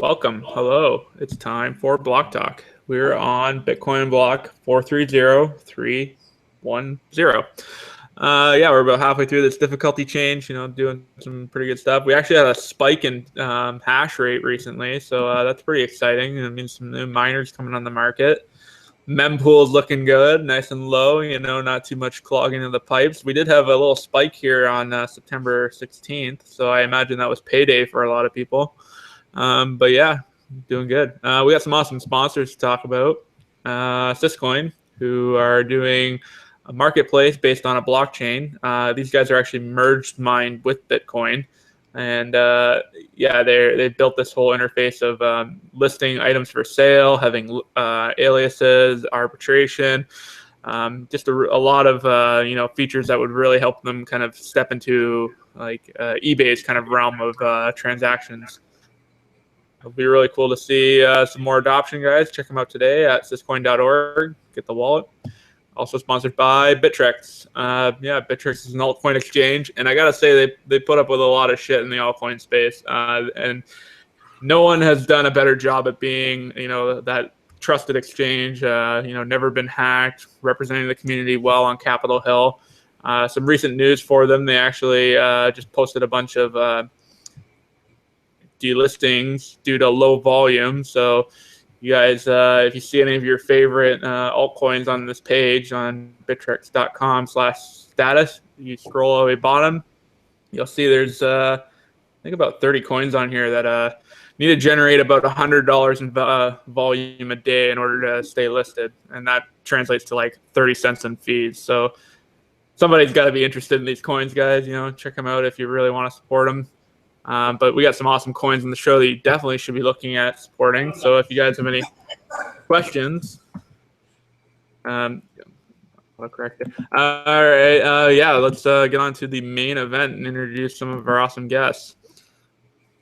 Welcome. Hello. It's time for Blocktalk. We're on Bitcoin block 430310. Yeah, we're about halfway through this difficulty change, doing some pretty good stuff. We actually had a spike in hash rate recently, so that's pretty exciting. It means some new miners coming on the market. Mempool is looking good, nice and low, not too much clogging of the pipes. We did have a little spike here on September 16th, so I imagine that was payday for a lot of people. But yeah, doing good. We got some awesome sponsors to talk about. Syscoin, who are doing a marketplace based on a blockchain. These guys are actually merged mined with Bitcoin. And yeah, they built this whole interface of listing items for sale, having aliases, arbitration, just a lot of features that would really help them kind of step into like eBay's kind of realm of transactions. It'll be really cool to see some more adoption, guys. Check them out today at syscoin.org. Get the wallet. Also sponsored by Bittrex. Yeah, Bittrex is an altcoin exchange, and I gotta say they put up with a lot of shit in the altcoin space, and no one has done a better job at being, that trusted exchange. Never been hacked, representing the community well on Capitol Hill. Some recent news for them: they actually just posted a bunch of delistings due to low volume. So you guys, if you see any of your favorite altcoins on this page on bittrex.com/status, you scroll all the way bottom, you'll see there's I think about 30 coins on here that need to generate about $100 in volume a day in order to stay listed, and that translates to like 30 cents in fees. So somebody's got to be interested in these coins, guys. Check them out if you really want to support them. But we got some awesome coins in the show that you definitely should be looking at supporting. So if you guys have any questions, I'll correct it. All right, yeah, let's get on to the main event and introduce some of our awesome guests.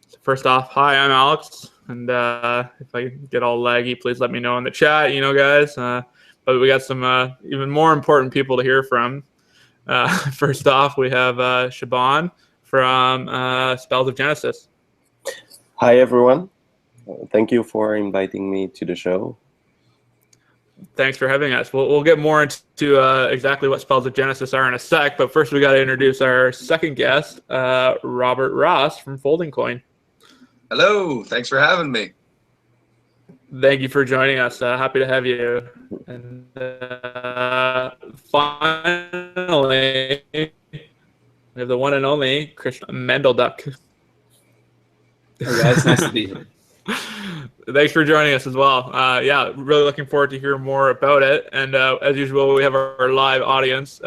So first off, hi, I'm Alex, and if I get all laggy, please let me know in the chat, guys. But we got some even more important people to hear from. First off, we have Shaban from Spells of Genesis. Hi, everyone. Thank you for inviting me to the show. Thanks for having us. We'll get more into exactly what Spells of Genesis are in a sec, but first we got to introduce our second guest, Robert Ross from FoldingCoin. Hello. Thanks for having me. Thank you for joining us. Happy to have you. And finally, we have the one and only Christain MandelDuck. Hey guys, nice to be here. Thanks for joining us as well. Yeah, really looking forward to hear more about it. And as usual, we have our live audience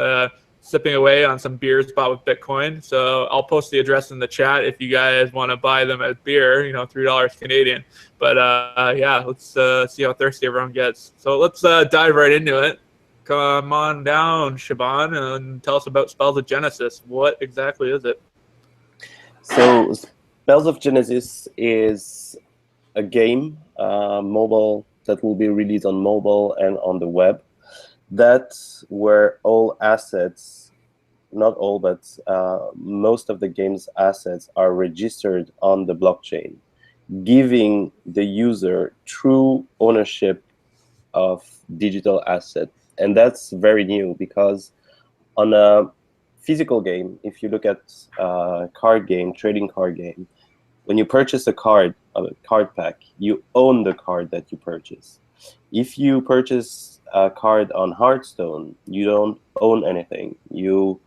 sipping away on some beers bought with Bitcoin. So I'll post the address in the chat if you guys want to buy them as beer, $3 Canadian. But yeah, let's see how thirsty everyone gets. So let's dive right into it. Come on down, Shaban, and tell us about Spells of Genesis. What exactly is it? So Spells of Genesis is a game, mobile, that will be released on mobile and on the web. That's where all assets, not all, but most of the game's assets are registered on the blockchain, giving the user true ownership of digital asset. And that's very new, because on a physical game, if you look at a card game, trading card game, when you purchase a card pack, you own the card that you purchase. If you purchase a card on Hearthstone, you don't own anything. You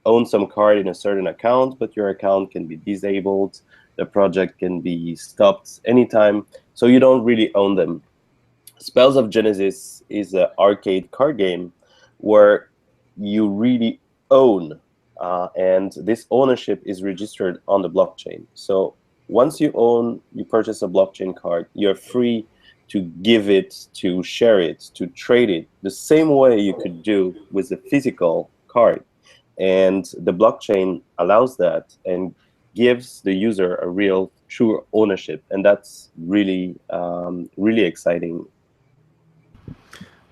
own some card in a certain account, but your account can be disabled. The project can be stopped anytime, so you don't really own them. Spells of Genesis is an arcade card game where you really own, and this ownership is registered on the blockchain. So once you purchase a blockchain card, you're free to give it, to share it, to trade it, the same way you could do with a physical card. And the blockchain allows that and gives the user a real, true ownership. And that's really, really exciting.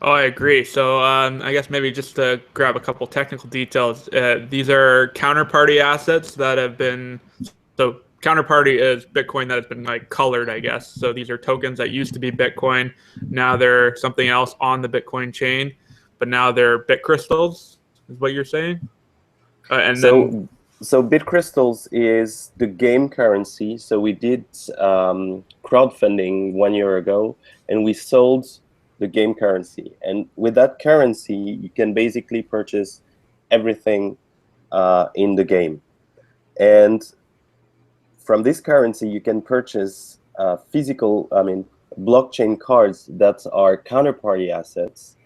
Oh, I agree. So I guess maybe just to grab a couple technical details, these are counterparty assets that have been, so counterparty is Bitcoin that has been like colored, I guess. So these are tokens that used to be Bitcoin. Now they're something else on the Bitcoin chain, but now they're bit crystals, is what you're saying? So BitCrystals is the game currency. So we did crowdfunding 1 year ago, and we sold the game currency. And with that currency, you can basically purchase everything in the game. And from this currency, you can purchase blockchain cards that are counterparty assets.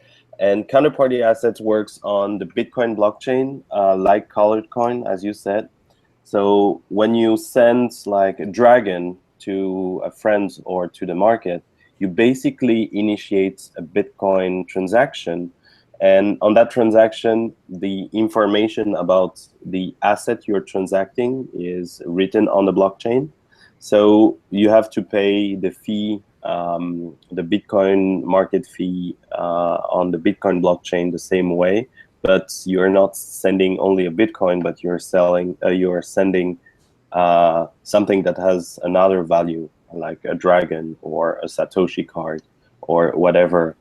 And counterparty assets works on the Bitcoin blockchain, like colored coin, as you said. So when you send like a dragon to a friend or to the market, you basically initiate a Bitcoin transaction. And on that transaction, the information about the asset you're transacting is written on the blockchain. So you have to pay the fee, the Bitcoin market fee on the Bitcoin blockchain the same way, but you're not sending only a Bitcoin, but you're sending something that has another value, like a dragon or a Satoshi card or whatever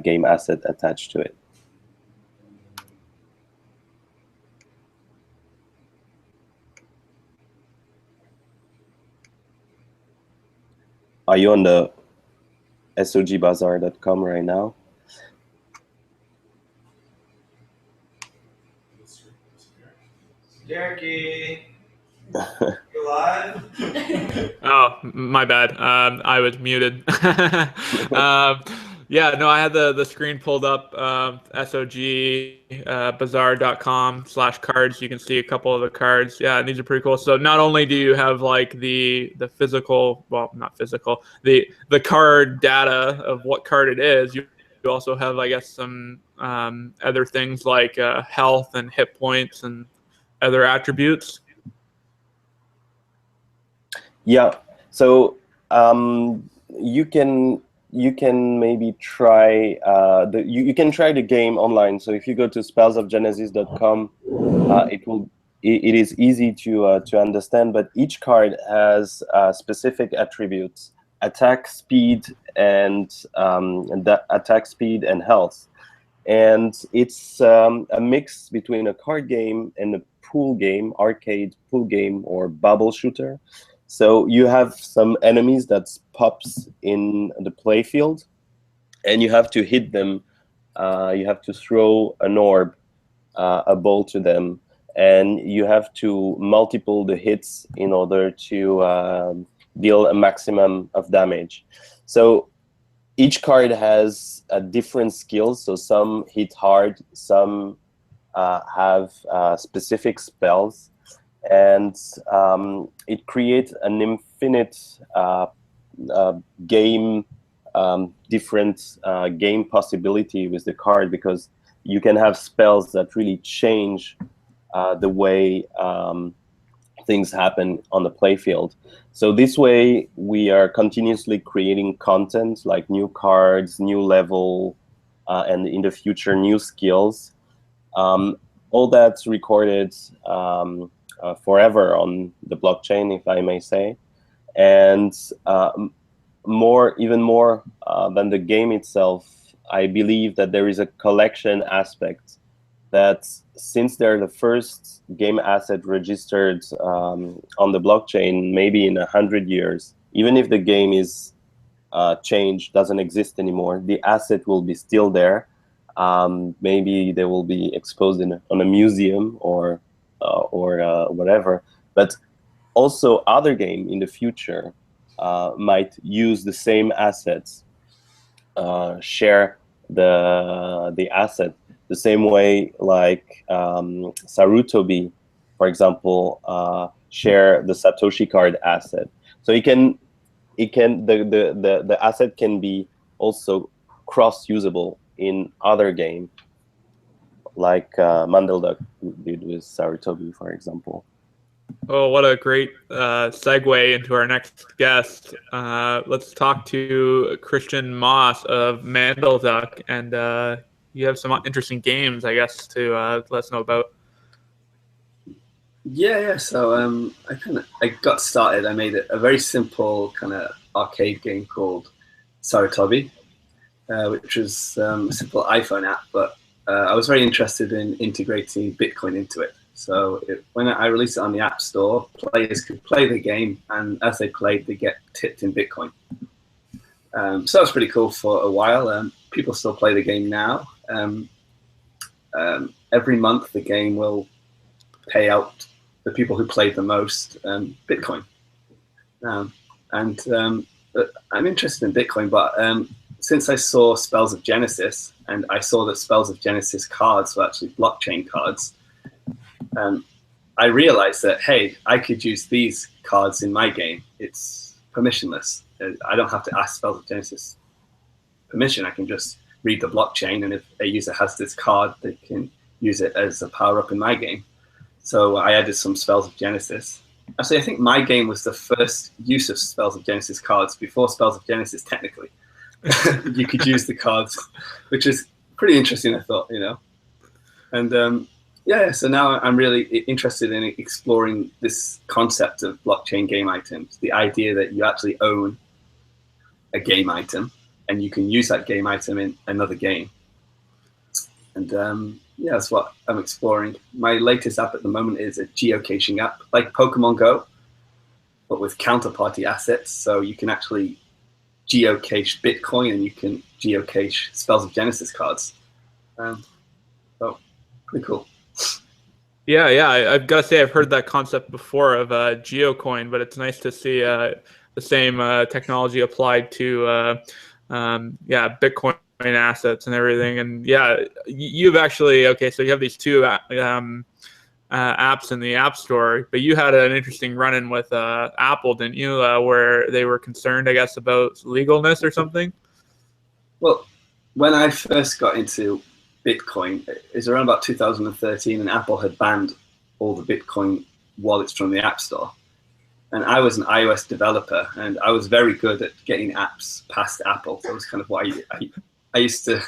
game asset attached to it. Are you on the SOGBazaar.com right now? Jackie, you live? Oh, my bad. I was muted. Yeah, no, I had the screen pulled up, SOGBazaar.com/cards. You can see a couple of the cards. Yeah, and these are pretty cool. So not only do you have like the physical, well, not physical, the card data of what card it is, you also have, I guess, some other things like health and hit points and other attributes. Yeah, so you can maybe try you can try the game online. So if you go to spellsofgenesis.com, it is easy to understand. But each card has specific attributes: attack speed and attack speed and health. And it's a mix between a card game and a pool game, arcade pool game, or bubble shooter. So you have some enemies that pops in the playfield, and you have to hit them. You have to throw an orb, a ball to them, and you have to multiple the hits in order to deal a maximum of damage. So each card has different skills. So some hit hard, some have specific spells. And it creates an infinite game, different game possibility with the card, because you can have spells that really change the way things happen on the playfield. So this way, we are continuously creating content, like new cards, new level, and in the future, new skills. All that's recorded forever on the blockchain, if I may say. And even more than the game itself, I believe that there is a collection aspect, that since they're the first game asset registered on the blockchain, maybe in 100 years, even if the game is changed, doesn't exist anymore, the asset will be still there. Maybe they will be exposed on a museum or whatever. But also other game in the future might use the same assets, share the asset the same way, like Sarutobi, for example, share the Satoshi card asset. So the asset can be also cross-usable in other game, like MandelDuck did with Sarutobi, for example. Oh, what a great segue into our next guest. Let's talk to Christian Moss of MandelDuck, and you have some interesting games, I guess, to let us know about. Yeah. So I got started. I made a very simple kind of arcade game called Saratobi, which was a simple iPhone app, but I was very interested in integrating Bitcoin into it. So when I released it on the App Store, players could play the game, and as they played, they get tipped in Bitcoin. So that was pretty cool for a while. People still play the game now. Every month, the game will pay out the people who played the most Bitcoin. I'm interested in Bitcoin, but since I saw Spells of Genesis, and I saw that Spells of Genesis cards were actually blockchain cards, I realized that, hey, I could use these cards in my game. It's permissionless. I don't have to ask Spells of Genesis permission. I can just read the blockchain, and if a user has this card, they can use it as a power-up in my game. So I added some Spells of Genesis. Actually, I think my game was the first use of Spells of Genesis cards before Spells of Genesis, technically. You could use the cards, which is pretty interesting, I thought, And yeah, so now I'm really interested in exploring this concept of blockchain game items, the idea that you actually own a game item and you can use that game item in another game. And yeah, that's what I'm exploring. My latest app at the moment is a geocaching app, like Pokemon Go, but with counterparty assets. So you can actually geocache Bitcoin and you can geocache Spells of Genesis cards. So pretty cool. Yeah, I've got to say I've heard that concept before of geocoin, but it's nice to see the same technology applied to Bitcoin assets and everything. And yeah, you've actually so you have these two apps in the App Store, but you had an interesting run-in with Apple, didn't you? Where they were concerned, I guess, about legalness or something. Well, when I first got into Bitcoin, it's around about 2013, and Apple had banned all the Bitcoin wallets from the App Store. And I was an iOS developer, and I was very good at getting apps past Apple. So it was kind of what I used to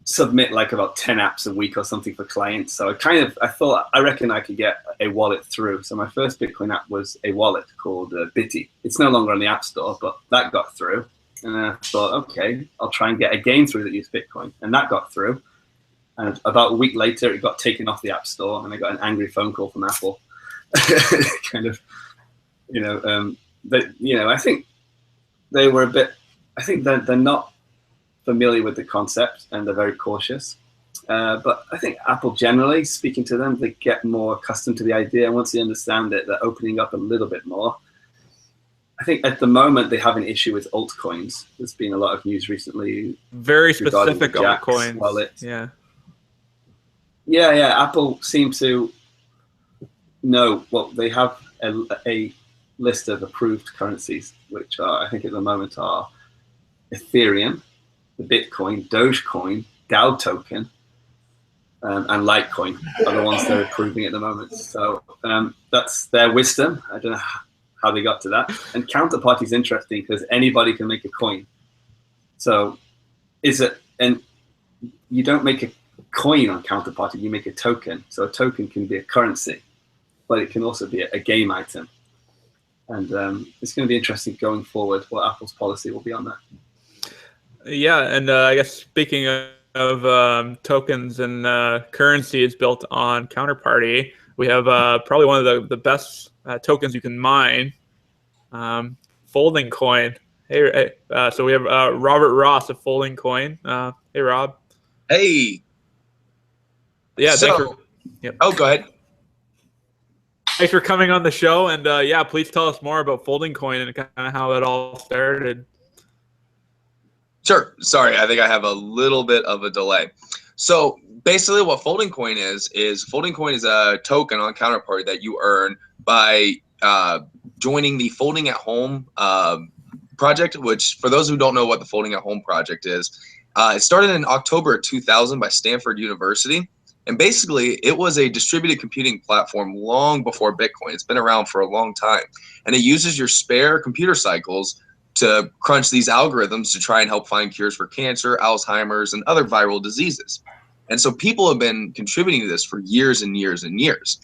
submit like about 10 apps a week or something for clients. So I reckon I could get a wallet through. So my first Bitcoin app was a wallet called Bitty. It's no longer on the App Store, but that got through. And I thought, okay, I'll try and get a game through that used Bitcoin. And that got through. And about a week later, it got taken off the App Store, and I got an angry phone call from Apple. Kind of, I think they were I think they're not familiar with the concept, and they're very cautious. But I think Apple generally, speaking to them, they get more accustomed to the idea. And once they understand it, they're opening up a little bit more. I think at the moment they have an issue with altcoins. There's been a lot of news recently. Very specific altcoins. Wallets. Yeah. Apple seem to know. Well, they have a list of approved currencies, which are, I think at the moment are Ethereum, the Bitcoin, Dogecoin, DAO token, and Litecoin are the ones they're approving at the moment. So that's their wisdom. I don't know how they got to that. And counterparty is interesting because anybody can make a coin. So and you don't make a coin on counterparty, you make a token. So a token can be a currency, but it can also be a game item. And it's going to be interesting going forward what Apple's policy will be on that. Yeah, and I guess speaking of tokens and currencies built on counterparty, we have probably one of the best tokens you can mine, FoldingCoin. Hey, so we have Robert Ross of FoldingCoin. Hey, Rob. Hey. Yeah. Yep. Oh, go ahead. Thanks for coming on the show, and please tell us more about FoldingCoin and kind of how it all started. Sure. Sorry, I think I have a little bit of a delay. So basically what FoldingCoin is FoldingCoin is a token on counterparty that you earn by joining the Folding at Home project, which for those who don't know what the Folding at Home project is, it started in October 2000 by Stanford University. And basically, it was a distributed computing platform long before Bitcoin. It's been around for a long time. And it uses your spare computer cycles to crunch these algorithms to try and help find cures for cancer, Alzheimer's, and other viral diseases. And so people have been contributing to this for years and years and years.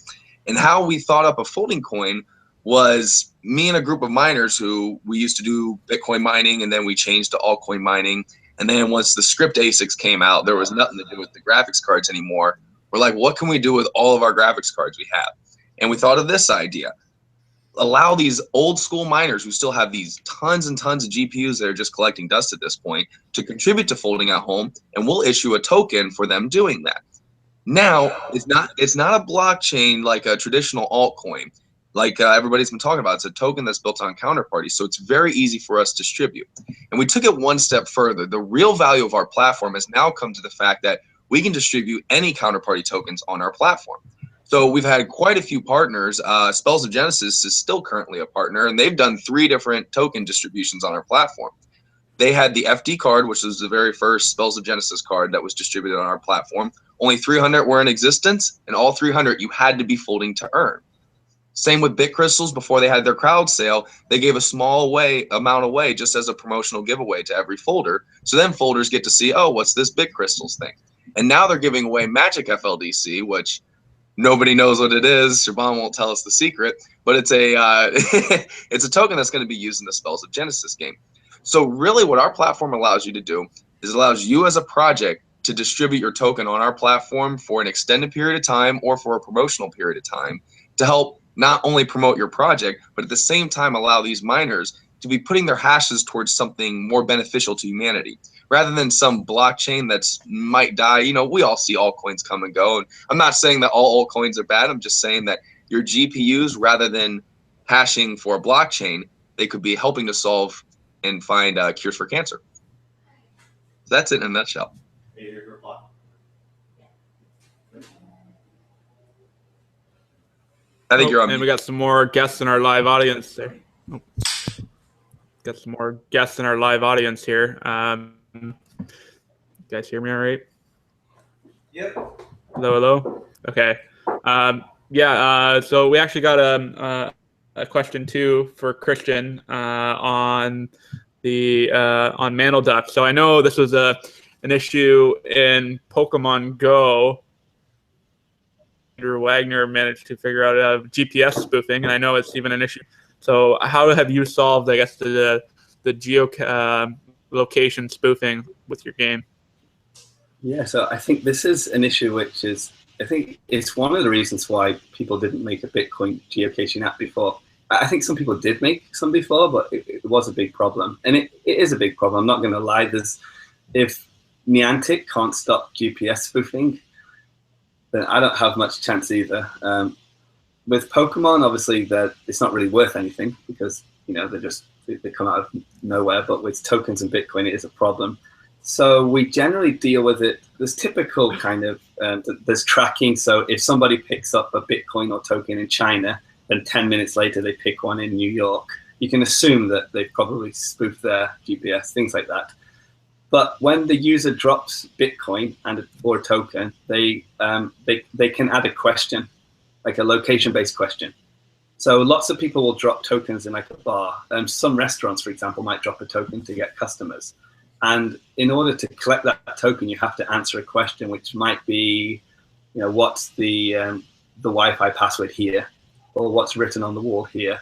And how we thought up a FoldingCoin was me and a group of miners who we used to do Bitcoin mining, and then we changed to altcoin mining. And then once the script ASICs came out, there was nothing to do with the graphics cards anymore. We're like, what can we do with all of our graphics cards we have? And we thought of this idea. Allow these old school miners who still have these tons and tons of GPUs that are just collecting dust at this point to contribute to Folding at Home, and we'll issue a token for them doing that. Now, it's not a blockchain like a traditional altcoin, like everybody's been talking about. It's a token that's built on counterparty, so it's very easy for us to distribute. And we took it one step further. The real value of our platform has now come to the fact that we can distribute any counterparty tokens on our platform. So we've had quite a few partners. Spells of Genesis is still currently a partner, and they've done 3 different token distributions on our platform. They had the FD card, which was the very first Spells of Genesis card that was distributed on our platform. Only 300 were in existence, and all 300 you had to be folding to earn. Same with Bit Crystals. Before they had their crowd sale, they gave a small amount away just as a promotional giveaway to every folder. So then folders get to see, oh, what's this Bit Crystals thing? And now they're giving away Magic FLDC, which nobody knows what it is. Shaban won't tell us the secret, but it's a it's a token that's going to be used in the Spells of Genesis game. So really what our platform allows you to do is it allows you as a project to distribute your token on our platform for an extended period of time or for a promotional period of time to help not only promote your project, but at the same time allow these miners to be putting their hashes towards something more beneficial to humanity, rather than some blockchain that's might die. You know, we all see altcoins come and go, and I'm not saying that all altcoins are bad. I'm just saying that your GPUs, rather than hashing for a blockchain, they could be helping to solve and find cures for cancer. So that's it in a nutshell. Are you here to reply? I think you're on And we mute. got some more guests in our live audience there. Got some more guests in our live audience here. You guys hear me all right? Yep. Hello, hello. Okay. So we actually got a question too for Christian on MandelDuck. So I know this was an issue in Pokemon Go. Andrew Wagner managed to figure out GPS spoofing, and I know it's even an issue. So how have you solved, I guess, the location spoofing with your game? Yeah, so I think this is an issue which is, I think it's one of the reasons why people didn't make a Bitcoin geocaching app before. I think some people did make some before, but it was a big problem. And it is a big problem, I'm not going to lie. If Niantic can't stop GPS spoofing, then I don't have much chance either. With Pokemon, obviously, it's not really worth anything because, you know, they come out of nowhere. But with tokens and Bitcoin, it is a problem. So we generally deal with it. There's typical kind of, there's tracking. So if somebody picks up a Bitcoin or token in China, then 10 minutes later they pick one in New York, you can assume that they've probably spoofed their GPS, things like that. But when the user drops Bitcoin or a token, they can add a question, like a location-based question. So lots of people will drop tokens in like a bar. Some restaurants, for example, might drop a token to get customers. And in order to collect that token, you have to answer a question, which might be, you know, what's the Wi-Fi password here, or what's written on the wall here,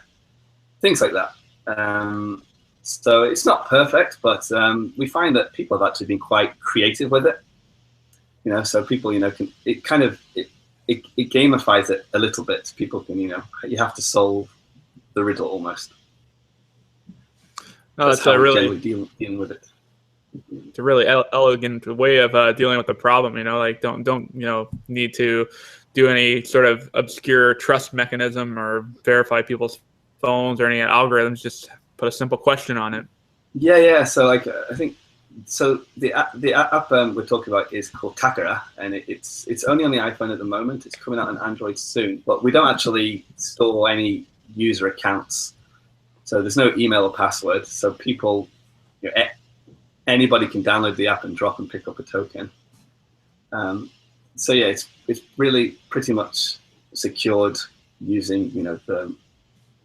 things like that. So it's not perfect, but we find that people have actually been quite creative with it. You know, so people, you know, it gamifies it a little bit. People can, you know, you have to solve the riddle almost. No, that's a really dealing with it. It's a really elegant way of dealing with the problem. You know, like don't need to do any sort of obscure trust mechanism or verify people's phones or any algorithms. Just put a simple question on it. Yeah. So like I think the app we're talking about is called Takara, and it's only on the iPhone at the moment. It's coming out on Android soon, but we don't actually store any user accounts. So there's no email or password. So people, you know, anybody can download the app and drop and pick up a token. So yeah, it's really pretty much secured using, you know, the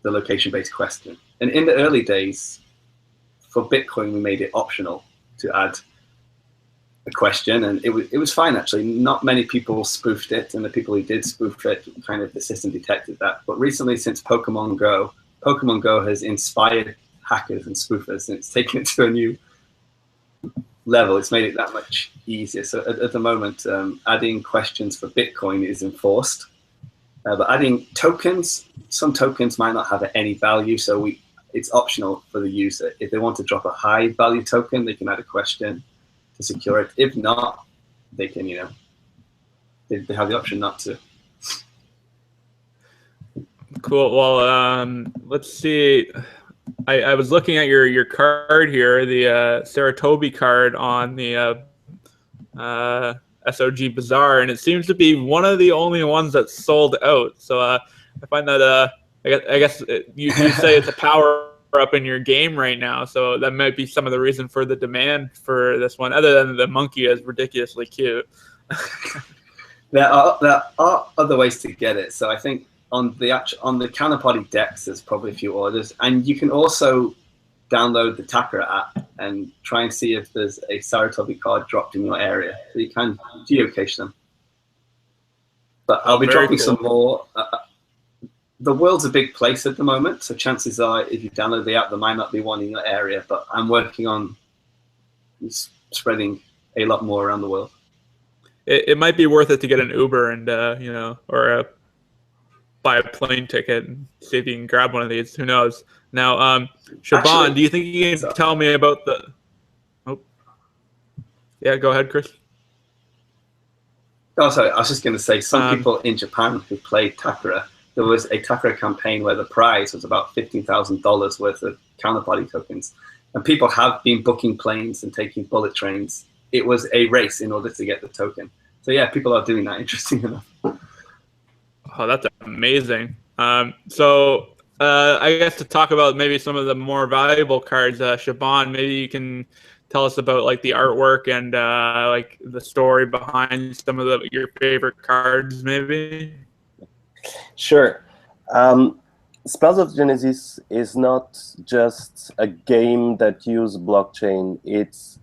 location-based question. And in the early days, for Bitcoin, we made it optional to add a question, and it was fine actually. Not many people spoofed it, and the people who did spoof it, kind of the system detected that. But recently, since Pokemon Go has inspired hackers and spoofers, and it's taken it to a new level. It's made it that much easier. So at the moment, adding questions for Bitcoin is enforced, but adding tokens, some tokens might not have any value, so it's optional for the user. If they want to drop a high value token, they can add a question to secure it. If not, they can, they have the option not to. Cool. Well, let's see. I was looking at your card here, the Saratobi card on the SOG Bazaar, and it seems to be one of the only ones that's sold out. So I find that I guess you say it's a power up in your game right now, so that might be some of the reason for the demand for this one, other than the monkey is ridiculously cute. There are other ways to get it. So I think on the Counterparty decks, there's probably a few orders, and you can also download the Takara app and try and see if there's a Saratobi card dropped in your area. So you can geocache them. But I'll be dropping some more. The world's a big place at the moment, so chances are if you download the app, there might not be one in your area, but I'm working on spreading a lot more around the world. It might be worth it to get an Uber and or buy a plane ticket and see if you can grab one of these. Who knows? Now, Shaban, do you think you can tell me about the? Oh, yeah, go ahead, Chris. Oh, sorry. I was just going to say, some people in Japan who played Takara, there was a Takara campaign where the prize was about $15,000 worth of Counterparty tokens, and people have been booking planes and taking bullet trains. It was a race in order to get the token. So yeah, people are doing that. Interesting enough. Oh, that's amazing. So I guess to talk about maybe some of the more valuable cards, Shaban, maybe you can tell us about like the artwork and like the story behind some of your favorite cards, maybe. Sure. Spells of Genesis is not just a game that uses blockchain. It's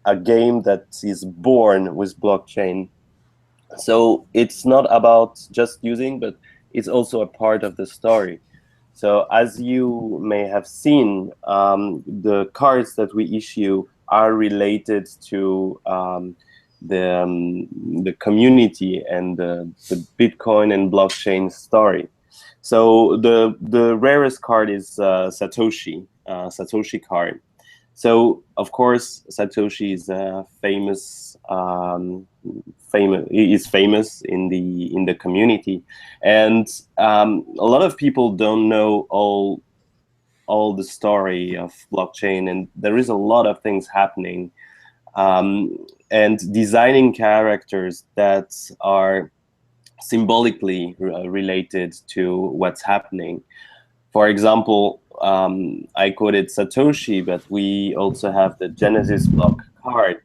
a game that is born with blockchain. So it's not about just using, but it's also a part of the story. So as you may have seen, the cards that we issue are related to the community and the Bitcoin and blockchain story. So the rarest card is Satoshi card. So of course Satoshi is famous in the community, and a lot of people don't know all the story of blockchain, and there is a lot of things happening, and designing characters that are symbolically related to what's happening. For example, I quoted Satoshi, but we also have the Genesis block card.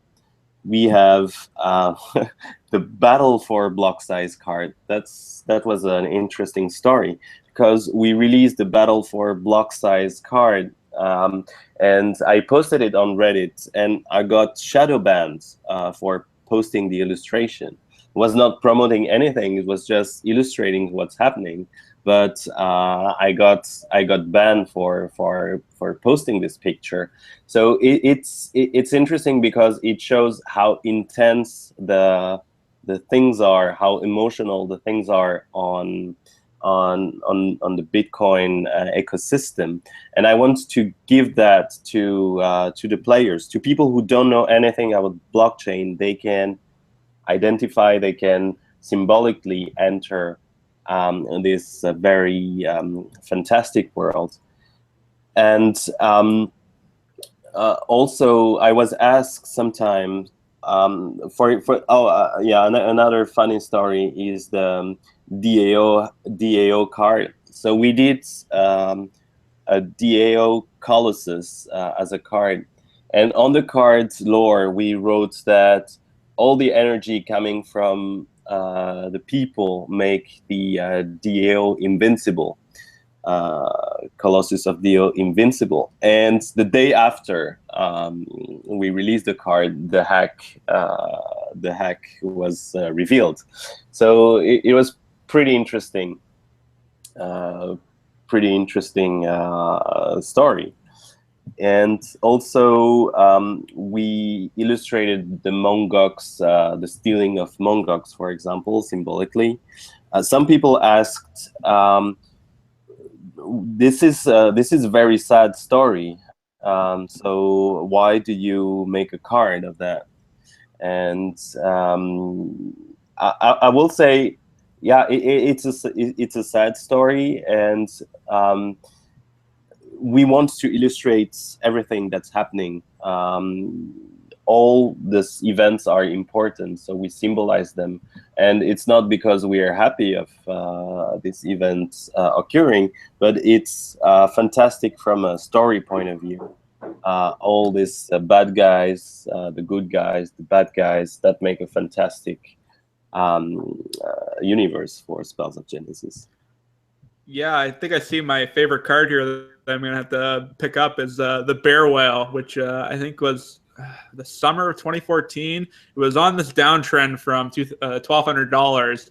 We have the Battle for Block Size card. That was an interesting story, because we released the Battle for Block Size card, and I posted it on Reddit, and I got shadow banned for posting the illustration. It was not promoting anything; it was just illustrating what's happening. But I got banned for posting this picture. So it's interesting because it shows how intense the things are, how emotional the things are on the Bitcoin ecosystem. And I want to give that to the players, to people who don't know anything about blockchain. They can identify, they can symbolically enter this very fantastic world. And also, I was asked sometime another funny story is the DAO card. So we did a DAO Colossus as a card, and on the card's lore we wrote that all the energy coming from the people make the DAO invincible. Colossus of the Invincible. And the day after we released the card, the hack was revealed. So it was pretty interesting. Story. And also we illustrated the mongox, the stealing of mongox, for example, symbolically. Some people asked, this is a very sad story. So why do you make a card of that? And I will say, yeah, it's a sad story, and we want to illustrate everything that's happening. All these events are important, so we symbolize them. And it's not because we are happy of this event occurring, but it's fantastic from a story point of view. All these bad guys, the good guys, the bad guys, that make a fantastic universe for Spells of Genesis. Yeah, I think I see my favorite card here that I'm going to have to pick up is the Bear Whale, which I think was the summer of 2014. It was on this downtrend from $1,200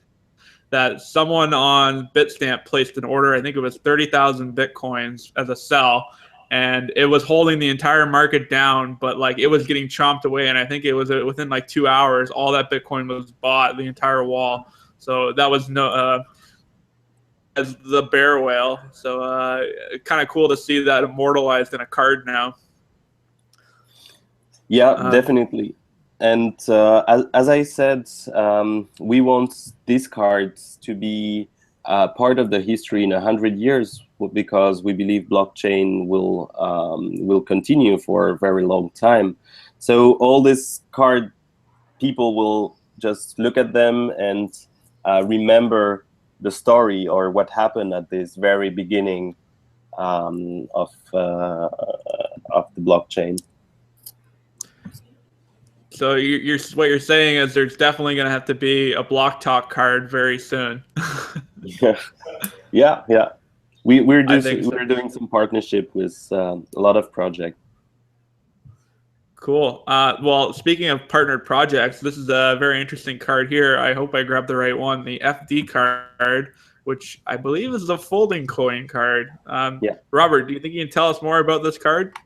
that someone on Bitstamp placed an order. I think it was 30,000 Bitcoins as a sell, and it was holding the entire market down, but like it was getting chomped away. And I think it was within like 2 hours, all that Bitcoin was bought, the entire wall. So that was as the Bear Whale. So kind of cool to see that immortalized in a card now. Yeah, definitely. And as I said, we want these cards to be part of the history in 100 years, because we believe blockchain will continue for a very long time. So all these card people will just look at them and remember the story or what happened at this very beginning of the blockchain. So what you're saying is there's definitely going to have to be a Blocktalk card very soon. Yeah. We're doing some partnership with a lot of projects. Cool. Well, speaking of partnered projects, this is a very interesting card here. I hope I grabbed the right one. The FD card, which I believe is the FoldingCoin card. Yeah. Robert, do you think you can tell us more about this card?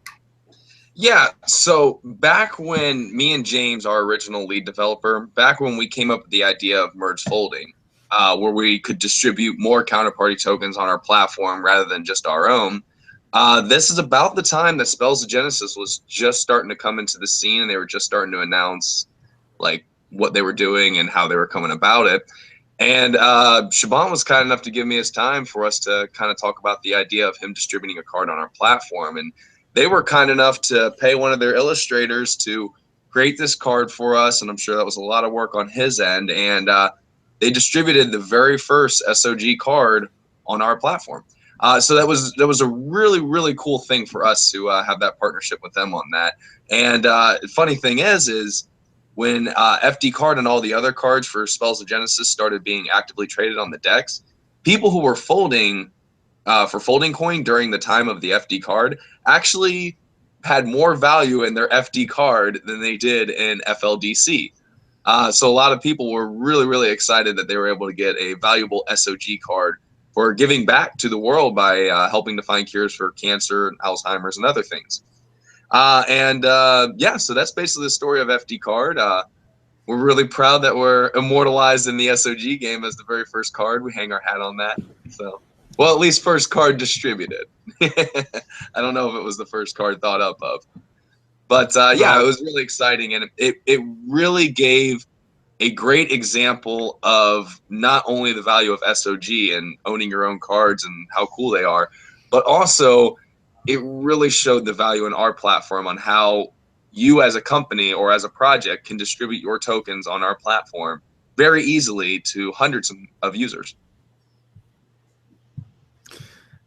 Yeah, so back when me and James, our original lead developer, back when we came up with the idea of merge folding, where we could distribute more counterparty tokens on our platform rather than just our own, this is about the time that Spells of Genesis was just starting to come into the scene, and they were just starting to announce like what they were doing and how they were coming about it. And Shaban was kind enough to give me his time for us to kind of talk about the idea of him distributing a card on our platform. And they were kind enough to pay one of their illustrators to create this card for us, and I'm sure that was a lot of work on his end. And they distributed the very first SOG card on our platform. So that was a really, really cool thing for us to have that partnership with them on that. And funny thing is when FD card and all the other cards for Spells of Genesis started being actively traded on the DEX, people who were folding for FoldingCoin during the time of the FD card actually had more value in their FD card than they did in FLDC. So a lot of people were really, really excited that they were able to get a valuable SOG card for giving back to the world by helping to find cures for cancer and Alzheimer's and other things. Yeah, so that's basically the story of FD card. We're really proud that we're immortalized in the SOG game as the very first card. We hang our hat on that. So. Well, at least first card distributed. I don't know if it was the first card thought up of. But yeah, it was really exciting. And it really gave a great example of not only the value of SOG and owning your own cards and how cool they are, but also it really showed the value in our platform on how you as a company or as a project can distribute your tokens on our platform very easily to hundreds of users.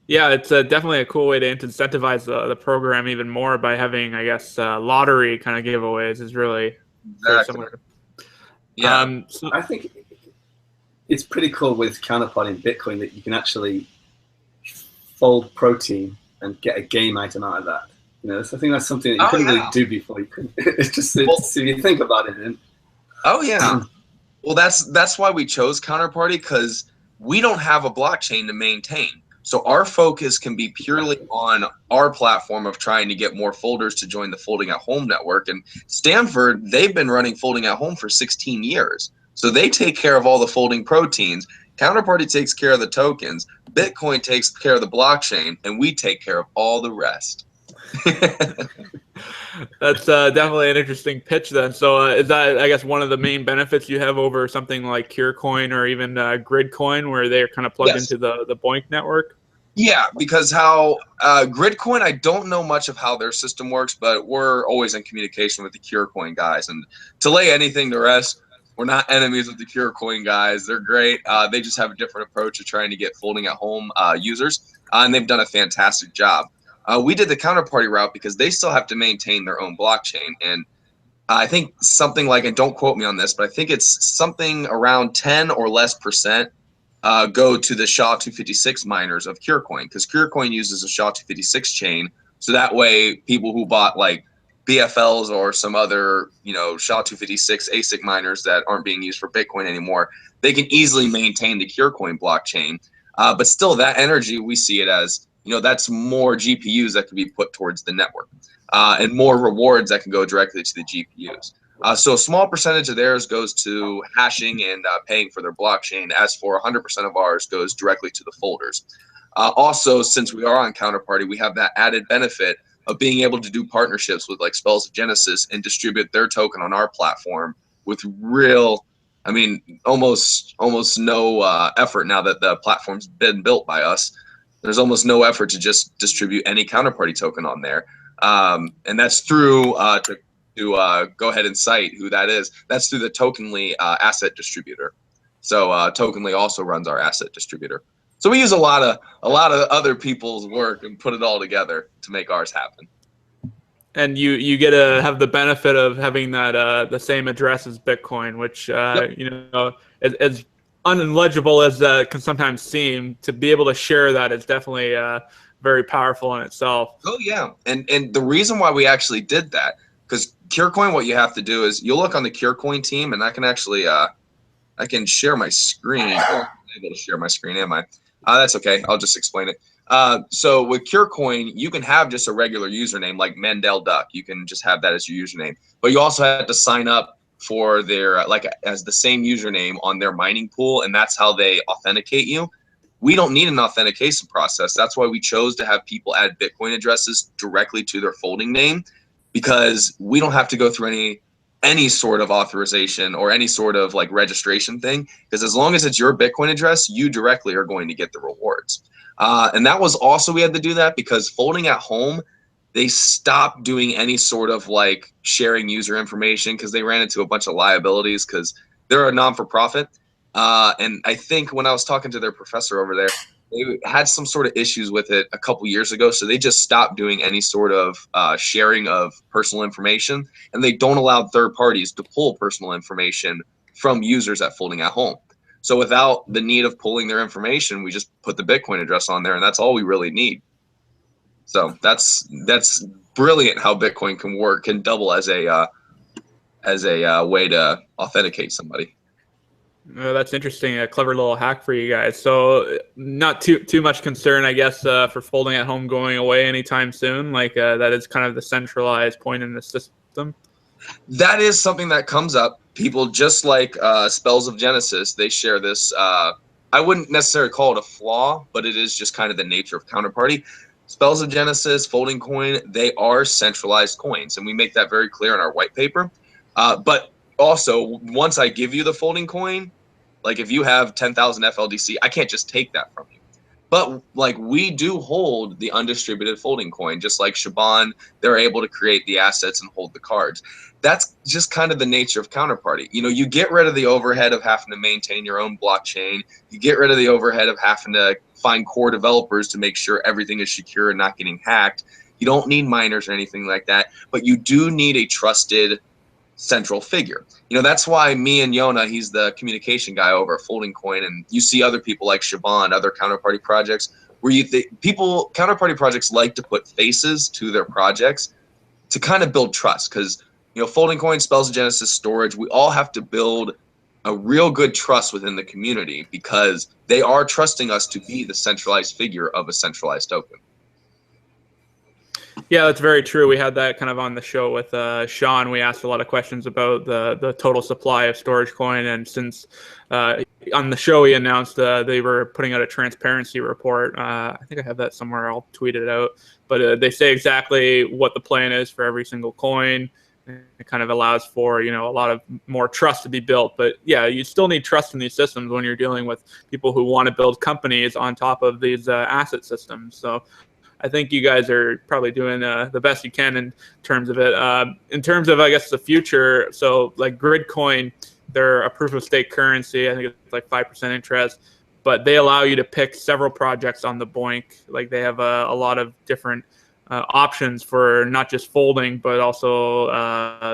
Yeah, it's definitely a cool way to incentivize the program even more by having, I guess, lottery kind of giveaways is really very similar. Yeah, so I think it's pretty cool with counterparting Bitcoin that you can actually fold protein and get a game item out of that. You know, I think that's something that you couldn't really do before. You couldn't. It's just if you think about it. And, oh yeah. Well, that's why we chose Counterparty, because we don't have a blockchain to maintain. So our focus can be purely on our platform of trying to get more folders to join the Folding at Home network. And Stanford, they've been running Folding at Home for 16 years. So they take care of all the folding proteins. Counterparty takes care of the tokens. Bitcoin takes care of the blockchain, and we take care of all the rest. That's definitely an interesting pitch then. So is that, I guess, one of the main benefits you have over something like CureCoin or even GridCoin, where they're kind of plugged into the BOINC network? Yeah, because how GridCoin, I don't know much of how their system works, but we're always in communication with the CureCoin guys. And to lay anything to rest, we're not enemies with the CureCoin guys. They're great. They just have a different approach of trying to get Folding at Home users, and they've done a fantastic job. We did the Counterparty route because they still have to maintain their own blockchain. And I think something like, and don't quote me on this, but I think it's something around 10 or less percent go to the SHA-256 miners of CureCoin, because CureCoin uses a SHA-256 chain. So that way people who bought like BFLs or some other, you know, SHA-256 ASIC miners that aren't being used for Bitcoin anymore, they can easily maintain the CureCoin blockchain. But still, that energy, we see it as, you know, that's more GPUs that can be put towards the network, and more rewards that can go directly to the GPUs. So a small percentage of theirs goes to hashing and paying for their blockchain. As for 100% of ours goes directly to the folders. Also, since we are on Counterparty, we have that added benefit of being able to do partnerships with like Spells of Genesis and distribute their token on our platform with real, I mean, almost no effort now that the platform's been built by us. There's almost no effort to just distribute any Counterparty token on there. And that's through, to go ahead and cite who that is, that's through the Tokenly asset distributor. So Tokenly also runs our asset distributor. So we use a lot of other people's work and put it all together to make ours happen. And you get to have the benefit of having that the same address as Bitcoin, which you know, as unlegible as that can sometimes seem, to be able to share that is definitely very powerful in itself. Oh yeah, and the reason why we actually did that, because CureCoin, what you have to do is you'll look on the CureCoin team, and I can actually I can share my screen. Oh, I'm able to share my screen, am I? That's okay. I'll just explain it. So with CureCoin, you can have just a regular username like MandelDuck. You can just have that as your username, but you also have to sign up for their as the same username on their mining pool, and that's how they authenticate you. We don't need an authentication process. That's why we chose to have people add Bitcoin addresses directly to their folding name, because we don't have to go through any sort of authorization or any sort of like registration thing, because as long as it's your Bitcoin address, you directly are going to get the rewards. And that was also, we had to do that because Folding at Home, they stopped doing any sort of like sharing user information because they ran into a bunch of liabilities because they're a non-for-profit. And I think when I was talking to their professor over there, they had some sort of issues with it a couple years ago. So they just stopped doing any sort of sharing of personal information, and they don't allow third parties to pull personal information from users at Folding at Home. So without the need of pulling their information, we just put the Bitcoin address on there, and that's all we really need. So that's brilliant how Bitcoin can work, can double as a way to authenticate somebody. That's interesting. A clever little hack for you guys. So not too much concern, I guess, for Folding at Home going away anytime soon. Like that is kind of the centralized point in the system. That is something that comes up. People just like Spells of Genesis, they share this. I wouldn't necessarily call it a flaw, but it is just kind of the nature of Counterparty. Spells of Genesis, FoldingCoin, they are centralized coins, and we make that very clear in our white paper. But also, once I give you the FoldingCoin, like if you have 10,000 FLDC, I can't just take that from you. But like we do hold the undistributed FoldingCoin, just like Shaban, they're able to create the assets and hold the cards. That's just kind of the nature of Counterparty. You know, you get rid of the overhead of having to maintain your own blockchain. You get rid of the overhead of having to find core developers to make sure everything is secure and not getting hacked. You don't need miners or anything like that, but you do need a trusted central figure. You know, that's why me and Yona, he's the communication guy over at FoldingCoin, and you see other people like Shaban, other Counterparty projects, where counterparty projects like to put faces to their projects to kind of build trust, because FoldingCoin, Spells of Genesis, Storage, we all have to build a real good trust within the community because they are trusting us to be the centralized figure of a centralized token. Yeah, that's very true. We had that kind of on the show with Sean. We asked a lot of questions about the total supply of storage coin, and since on the show he announced they were putting out a transparency report. I think I have that somewhere. I'll tweet it out. But they say exactly what the plan is for every single coin. It kind of allows for a lot of more trust to be built. But yeah, you still need trust in these systems when you're dealing with people who want to build companies on top of these asset systems. So I think you guys are probably doing the best you can in terms of it. In terms of, I guess, the future, so like Gridcoin, they're a proof of stake currency. I think it's like 5% interest, but they allow you to pick several projects on the BOINC. Like they have a lot of different options for not just folding, but also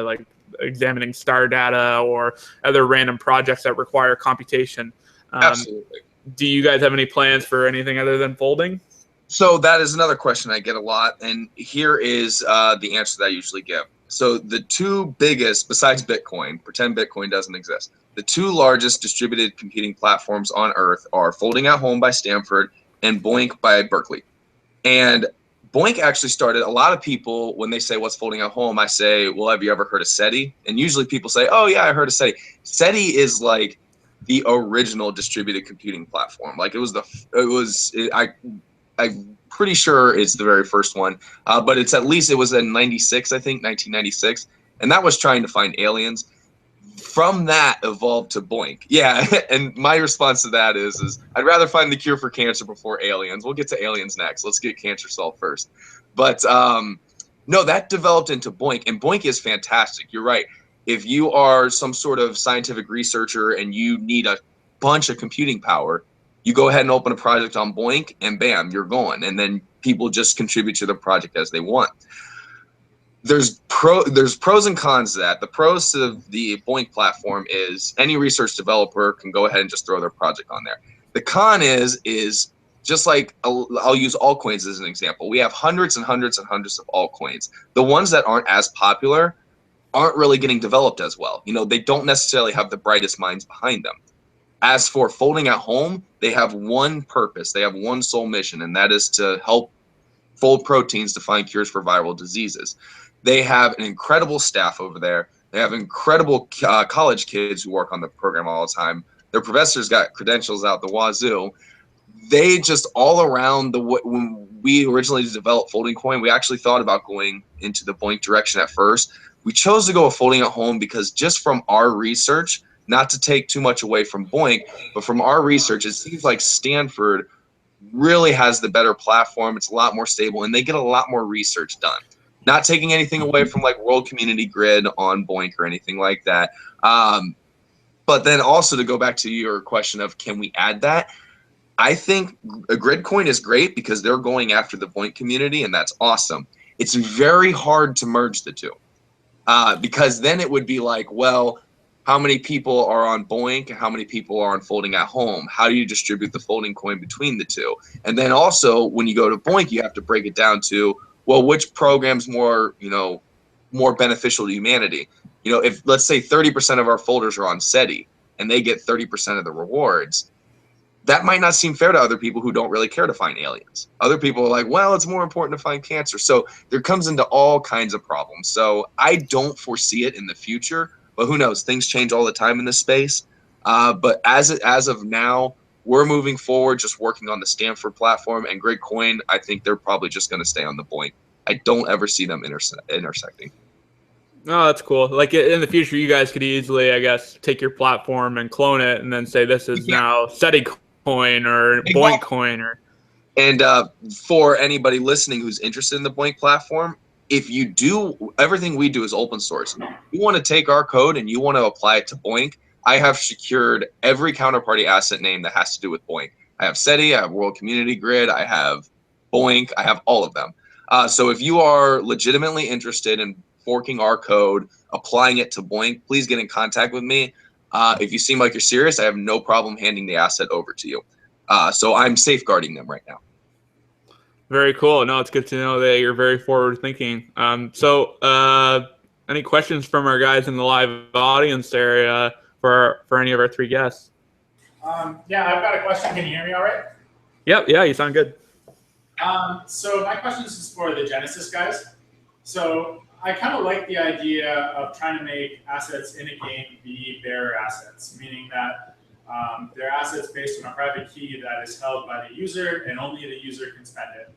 like examining star data or other random projects that require computation. Absolutely. Do you guys have any plans for anything other than folding? So that is another question I get a lot, and here is the answer that I usually give. So the two biggest, besides Bitcoin, pretend Bitcoin doesn't exist, the two largest distributed computing platforms on Earth are Folding at Home by Stanford and BOINC by Berkeley. And BOINC actually started, a lot of people, when they say, what's Folding at Home, I say, well, have you ever heard of SETI? And usually people say, oh yeah, I heard of SETI. SETI is like the original distributed computing platform. Like I'm pretty sure it's the very first one, but it was in 96, I think, 1996, and that was trying to find aliens. From that evolved to BOINC. Yeah, and my response to that is I'd rather find the cure for cancer before aliens. We'll get to aliens next. Let's get cancer solved first. But no, that developed into BOINC, and BOINC is fantastic. You're right. If you are some sort of scientific researcher and you need a bunch of computing power, you go ahead and open a project on BOINC, and bam, you're going. And then people just contribute to the project as they want. There's pros and cons to that. The pros to the BOINC platform is any research developer can go ahead and just throw their project on there. The con is just like, I'll use altcoins as an example. We have hundreds and hundreds and hundreds of altcoins. The ones that aren't as popular aren't really getting developed as well. They don't necessarily have the brightest minds behind them. As for Folding at Home, they have one purpose. They have one sole mission, and that is to help fold proteins to find cures for viral diseases. They have an incredible staff over there. They have incredible college kids who work on the program all the time. Their professors got credentials out the wazoo. They just all around when we originally developed FoldingCoin, we actually thought about going into the BOINC direction at first. We chose to go with Folding at Home because just from our research, not to take too much away from BOINC, but from our research, it seems like Stanford really has the better platform. It's a lot more stable, and they get a lot more research done. Not taking anything away from like World Community Grid on BOINC or anything like that. But then also to go back to your question of can we add that? I think a Gridcoin is great because they're going after the BOINC community, and that's awesome. It's very hard to merge the two because then it would be like, well, how many people are on BOINC and how many people are on Folding at Home? How do you distribute the FoldingCoin between the two? And then also when you go to BOINC, you have to break it down to, well, which program's more beneficial to humanity? If let's say 30% of our folders are on SETI and they get 30% of the rewards, that might not seem fair to other people who don't really care to find aliens. Other people are like, well, it's more important to find cancer. So there comes into all kinds of problems. So I don't foresee it in the future. But who knows? Things change all the time in this space. But as of now, we're moving forward, just working on the Stanford platform. And Gridcoin, I think they're probably just going to stay on the BOINC. I don't ever see them intersecting. Oh, that's cool. Like in the future, you guys could easily, I guess, take your platform and clone it, and then say this is now SETI coin or BOINC coin. And for anybody listening who's interested in the BOINC platform, if you do, everything we do is open source. You want to take our code and you want to apply it to BOINC, I have secured every counterparty asset name that has to do with BOINC. I have SETI, I have World Community Grid, I have BOINC, I have all of them. So if you are legitimately interested in forking our code, applying it to BOINC, please get in contact with me. If you seem like you're serious, I have no problem handing the asset over to you. So I'm safeguarding them right now. Very cool. No, it's good to know that you're very forward thinking. Any questions from our guys in the live audience there for any of our three guests? Yeah, I've got a question. Can you hear me all right? Yep. Yeah, you sound good. So my question is for the Genesis guys. So I kind of like the idea of trying to make assets in a game be bearer assets, meaning that they're assets based on a private key that is held by the user and only the user can spend it.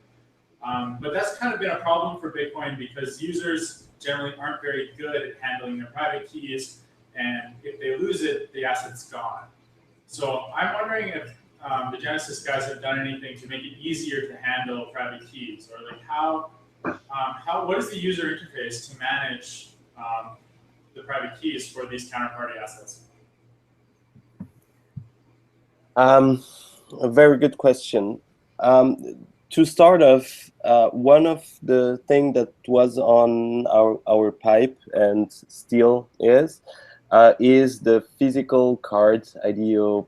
But that's kind of been a problem for Bitcoin because users generally aren't very good at handling their private keys, and if they lose it, the asset's gone. So I'm wondering if the Genesis guys have done anything to make it easier to handle private keys, or like what is the user interface to manage the private keys for these counterparty assets? A very good question. To start off, one of the things that was on our pipe and still is the physical cards, IDO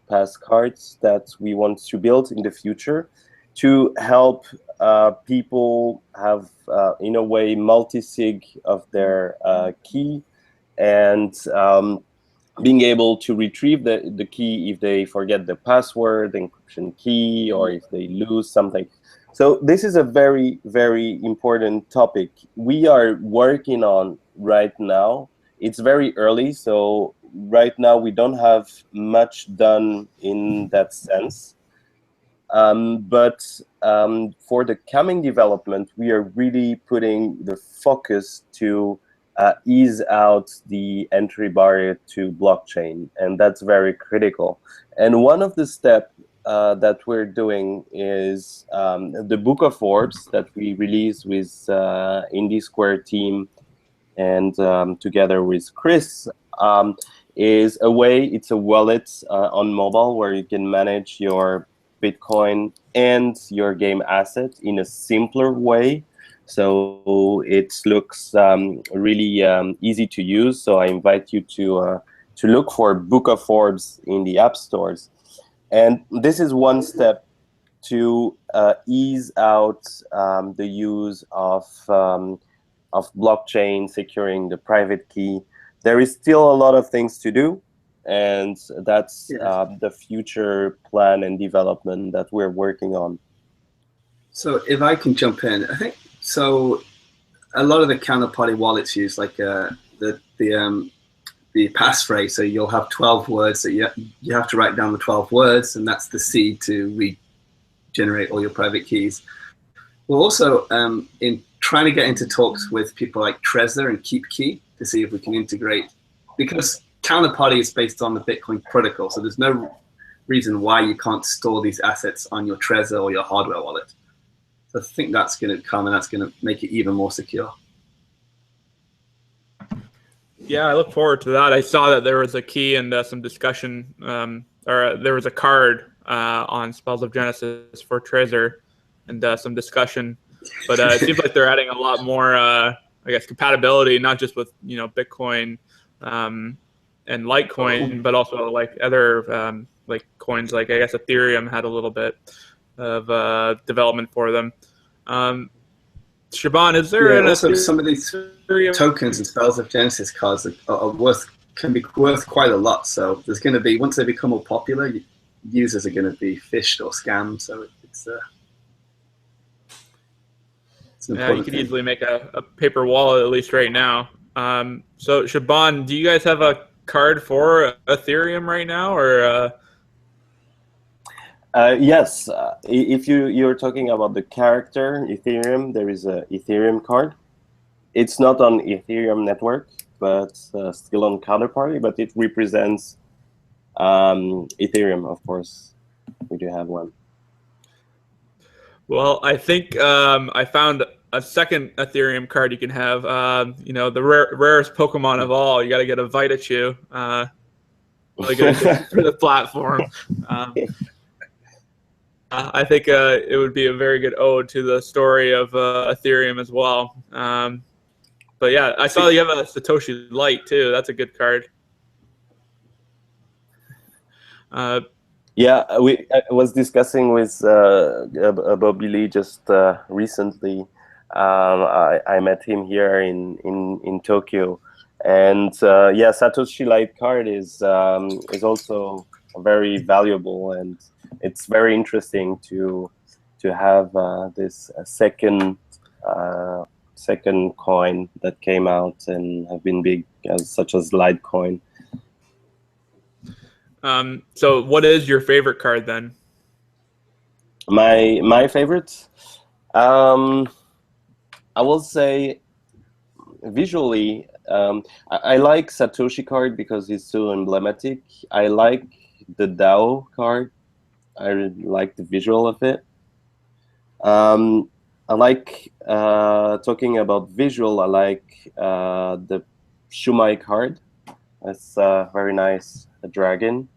pass cards that we want to build in the future to help people have, in a way, multi-sig of their key, and being able to retrieve the key if they forget the password, the encryption key, or if they lose something. So this is a very, very important topic we are working on right now. It's very early, so right now we don't have much done in that sense. But for the coming development, we are really putting the focus to ease out the entry barrier to blockchain, and that's very critical. And one of the steps that we're doing is the Book of Orbs that we released with Indie Square team and together with Chris, is a way, it's a wallet on mobile where you can manage your Bitcoin and your game asset in a simpler way. So it looks really easy to use. So I invite you to look for Book of Orbs in the app stores. And this is one step to ease out the use of blockchain securing the private key. There is still a lot of things to do, and that's the future plan and development that we're working on. So if I can jump in, I think so. A lot of the counterparty wallets use like the passphrase. So you'll have 12 words that you have to write down the 12 words, and that's the seed to regenerate all your private keys. We're also in trying to get into talks with people like Trezor and KeepKey to see if we can integrate, because counterparty is based on the Bitcoin protocol. So there's no reason why you can't store these assets on your Trezor or your hardware wallet. So I think that's going to come, and that's going to make it even more secure. Yeah, I look forward to that. I saw that there was a key and some discussion, or there was a card on Spells of Genesis for Trezor, and some discussion. But it seems like they're adding a lot more, I guess, compatibility, not just with Bitcoin and Litecoin, but also like other like coins, like I guess Ethereum had a little bit of development for them. Shaban, is there also some of these tokens and Spells of Genesis cards can be worth quite a lot. So there's going to be, once they become more popular, users are going to be fished or scammed. So it's yeah, you could easily make a paper wallet, at least right now. So Shaban, do you guys have a card for Ethereum right now, or? Yes, if you're talking about the character Ethereum, there is a Ethereum card. It's not on Ethereum network, but still on Counterparty, but it represents Ethereum, of course. We do have one. Well, I think I found a second Ethereum card you can have. The rarest Pokemon of all. You got to get a Vitachu. Really good for the platform. I think it would be a very good ode to the story of Ethereum as well. But yeah, I saw you have a Satoshi Light too. That's a good card. Yeah, I was discussing with Bobby Lee just recently. I met him here in Tokyo, and yeah, Satoshi Light card is also very valuable, and it's very interesting to have this second coin that came out and have been big, such as Litecoin. So what is your favorite card then? My favorites, I will say visually, I like Satoshi card because it's so emblematic. I like the DAO card. I really like the visual of it. I like talking about visual. I like the Shaame card. It's very nice, a dragon.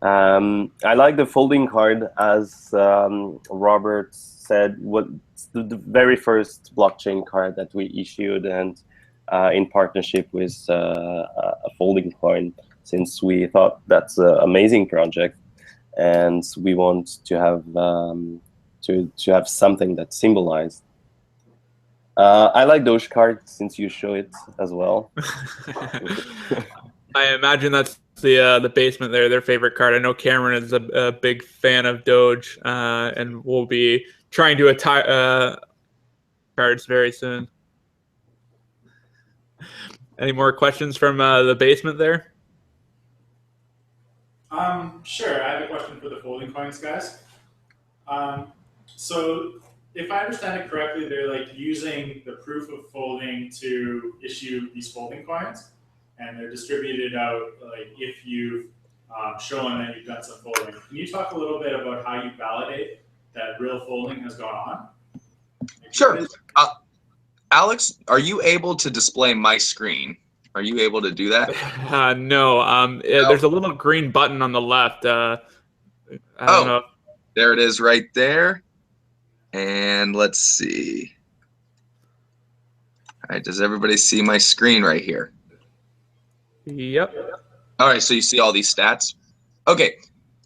I like the folding card, as Robert said, what's the very first blockchain card that we issued, and in partnership with a FoldingCoin, since we thought that's an amazing project, and we want to have something that symbolized. I like Doge card, since you show it as well. I imagine that's the basement there, their favorite card. I know Cameron is a big fan of Doge, and we'll be trying to attire cards very soon. Any more questions from the basement there? Sure. I have a question for the folding coins guys. So if I understand it correctly, they're like using the proof of folding to issue these folding coins, and they're distributed out like if you've shown that you've done some folding. Can you talk a little bit about how you validate that real folding has gone on? Sure. Alex, are you able to display my screen? Are you able to do that? No. There's a little green button on the left. I don't know. There it is right there. And let's see. All right, does everybody see my screen right here? Yep. All right, so you see all these stats? Okay,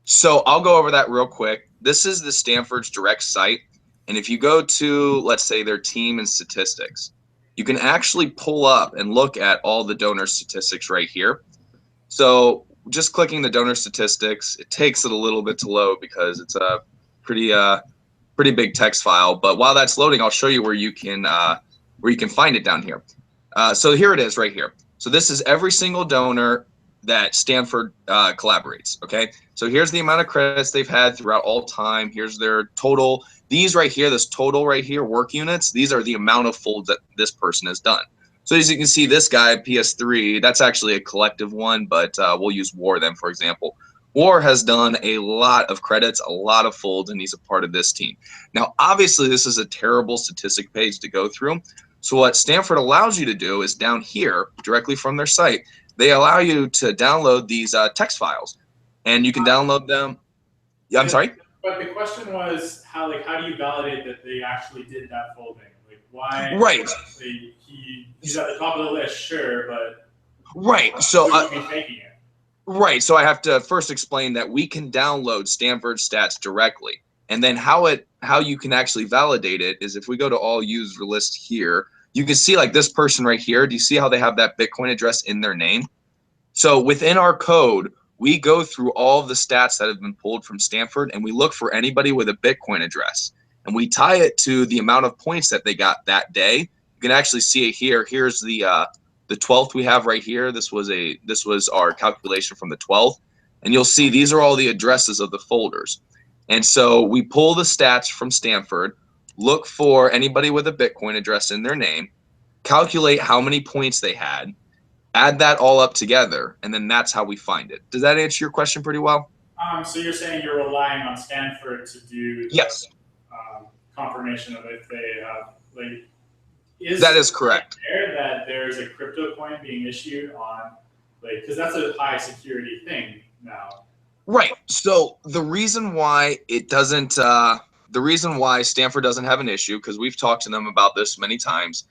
so I'll go over that real quick. This is the Stanford's direct site. And if you go to, let's say, their team and statistics, you can actually pull up and look at all the donor statistics right here. So just clicking the donor statistics, it takes it a little bit to load because it's a pretty big text file. But while that's loading, I'll show you where you can find it down here. So here it is right here. So this is every single donor that Stanford collaborates. Okay, so here's the amount of credits they've had throughout all time. Here's their total. These right here, this total right here, work units, these are the amount of folds that this person has done. So as you can see, this guy, PS3, that's actually a collective one, but we'll use War then, for example. War has done a lot of credits, a lot of folds, and he's a part of this team. Now, obviously, this is a terrible statistic page to go through. So what Stanford allows you to do is down here, directly from their site, they allow you to download these text files, and you can download them. Yeah, I'm sorry? But the question was how do you validate that they actually did that folding? Like why? Right. He's at the top of the list, sure, but right. So be faking it. Right. So I have to first explain that we can download Stanford stats directly, and then how you can actually validate it is if we go to all user list here, you can see like this person right here. Do you see how they have that Bitcoin address in their name? So within our code, we go through all of the stats that have been pulled from Stanford, and we look for anybody with a Bitcoin address, and we tie it to the amount of points that they got that day. You can actually see it here. Here's the 12th we have right here. This was our calculation from the 12th, and you'll see these are all the addresses of the folders. And so we pull the stats from Stanford, look for anybody with a Bitcoin address in their name, calculate how many points they had, add that all up together, and then that's how we find it. Does that answer your question pretty well? So you're saying you're relying on Stanford to do the, yes, confirmation of if they have that is correct. That there's a crypto coin being issued on because that's a high security thing now. Right. So the reason why it doesn't, the reason why Stanford doesn't have an issue, because we've talked to them about this many times,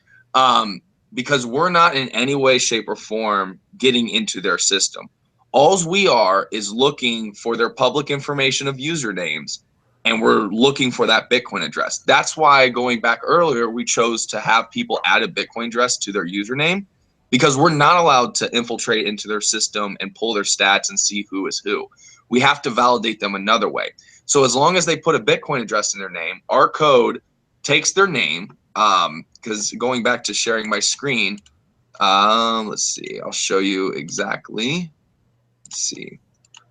because we're not in any way, shape, or form getting into their system. Alls we are is looking for their public information of usernames, and we're looking for that Bitcoin address. That's why, going back earlier, we chose to have people add a Bitcoin address to their username, because we're not allowed to infiltrate into their system and pull their stats and see who is who. We have to validate them another way. So as long as they put a Bitcoin address in their name, our code takes their name, because going back to sharing my screen, let's see, I'll show you exactly. Let's see.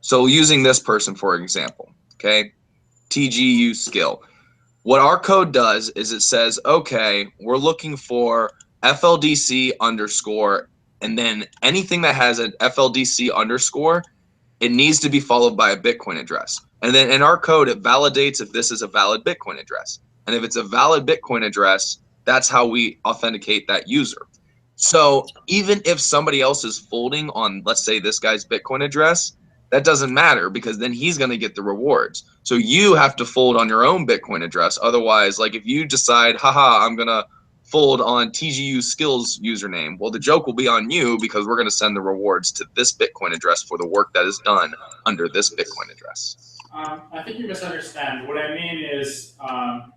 So using this person, for example, okay, TGU skill. What our code does is it says, okay, we're looking for FLDC underscore, and then anything that has an FLDC underscore, it needs to be followed by a Bitcoin address. And then in our code, it validates if this is a valid Bitcoin address. And if it's a valid Bitcoin address, that's how we authenticate that user. So even if somebody else is folding on, let's say, this guy's Bitcoin address, that doesn't matter, because then he's going to get the rewards. So you have to fold on your own Bitcoin address. Otherwise, like if you decide, haha, I'm going to fold on TGU skills username, well, the joke will be on you, because we're going to send the rewards to this Bitcoin address for the work that is done under this Bitcoin address. I think you misunderstand. What I mean is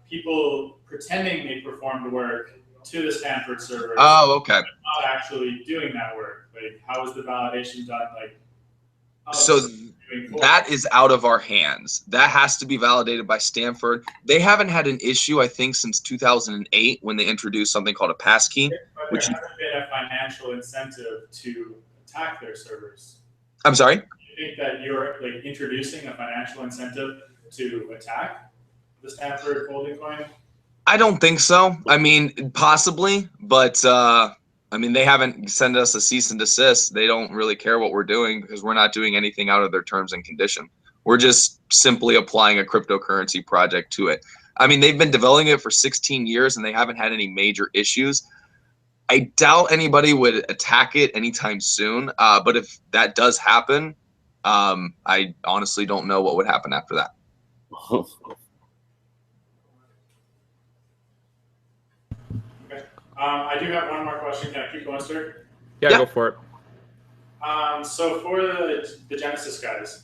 people pretending they performed work to the Stanford server. Oh, okay. Not actually doing that work. Like, how is the validation done? Like, so that is out of our hands. That has to be validated by Stanford. They haven't had an issue, I think, since 2008 when they introduced something called a passkey. But there hasn't been a financial incentive to attack their servers. I'm sorry? You think that you're like introducing a financial incentive to attack the Stanford FoldingCoin? I don't think so. I mean, possibly, but I mean, they haven't sent us a cease and desist. They don't really care what we're doing, because we're not doing anything out of their terms and condition. We're just simply applying a cryptocurrency project to it. I mean, they've been developing it for 16 years and they haven't had any major issues. I doubt anybody would attack it anytime soon. But if that does happen, I honestly don't know what would happen after that. I do have one more question. Can I keep going, sir? Yeah, go for it. So for the Genesis guys,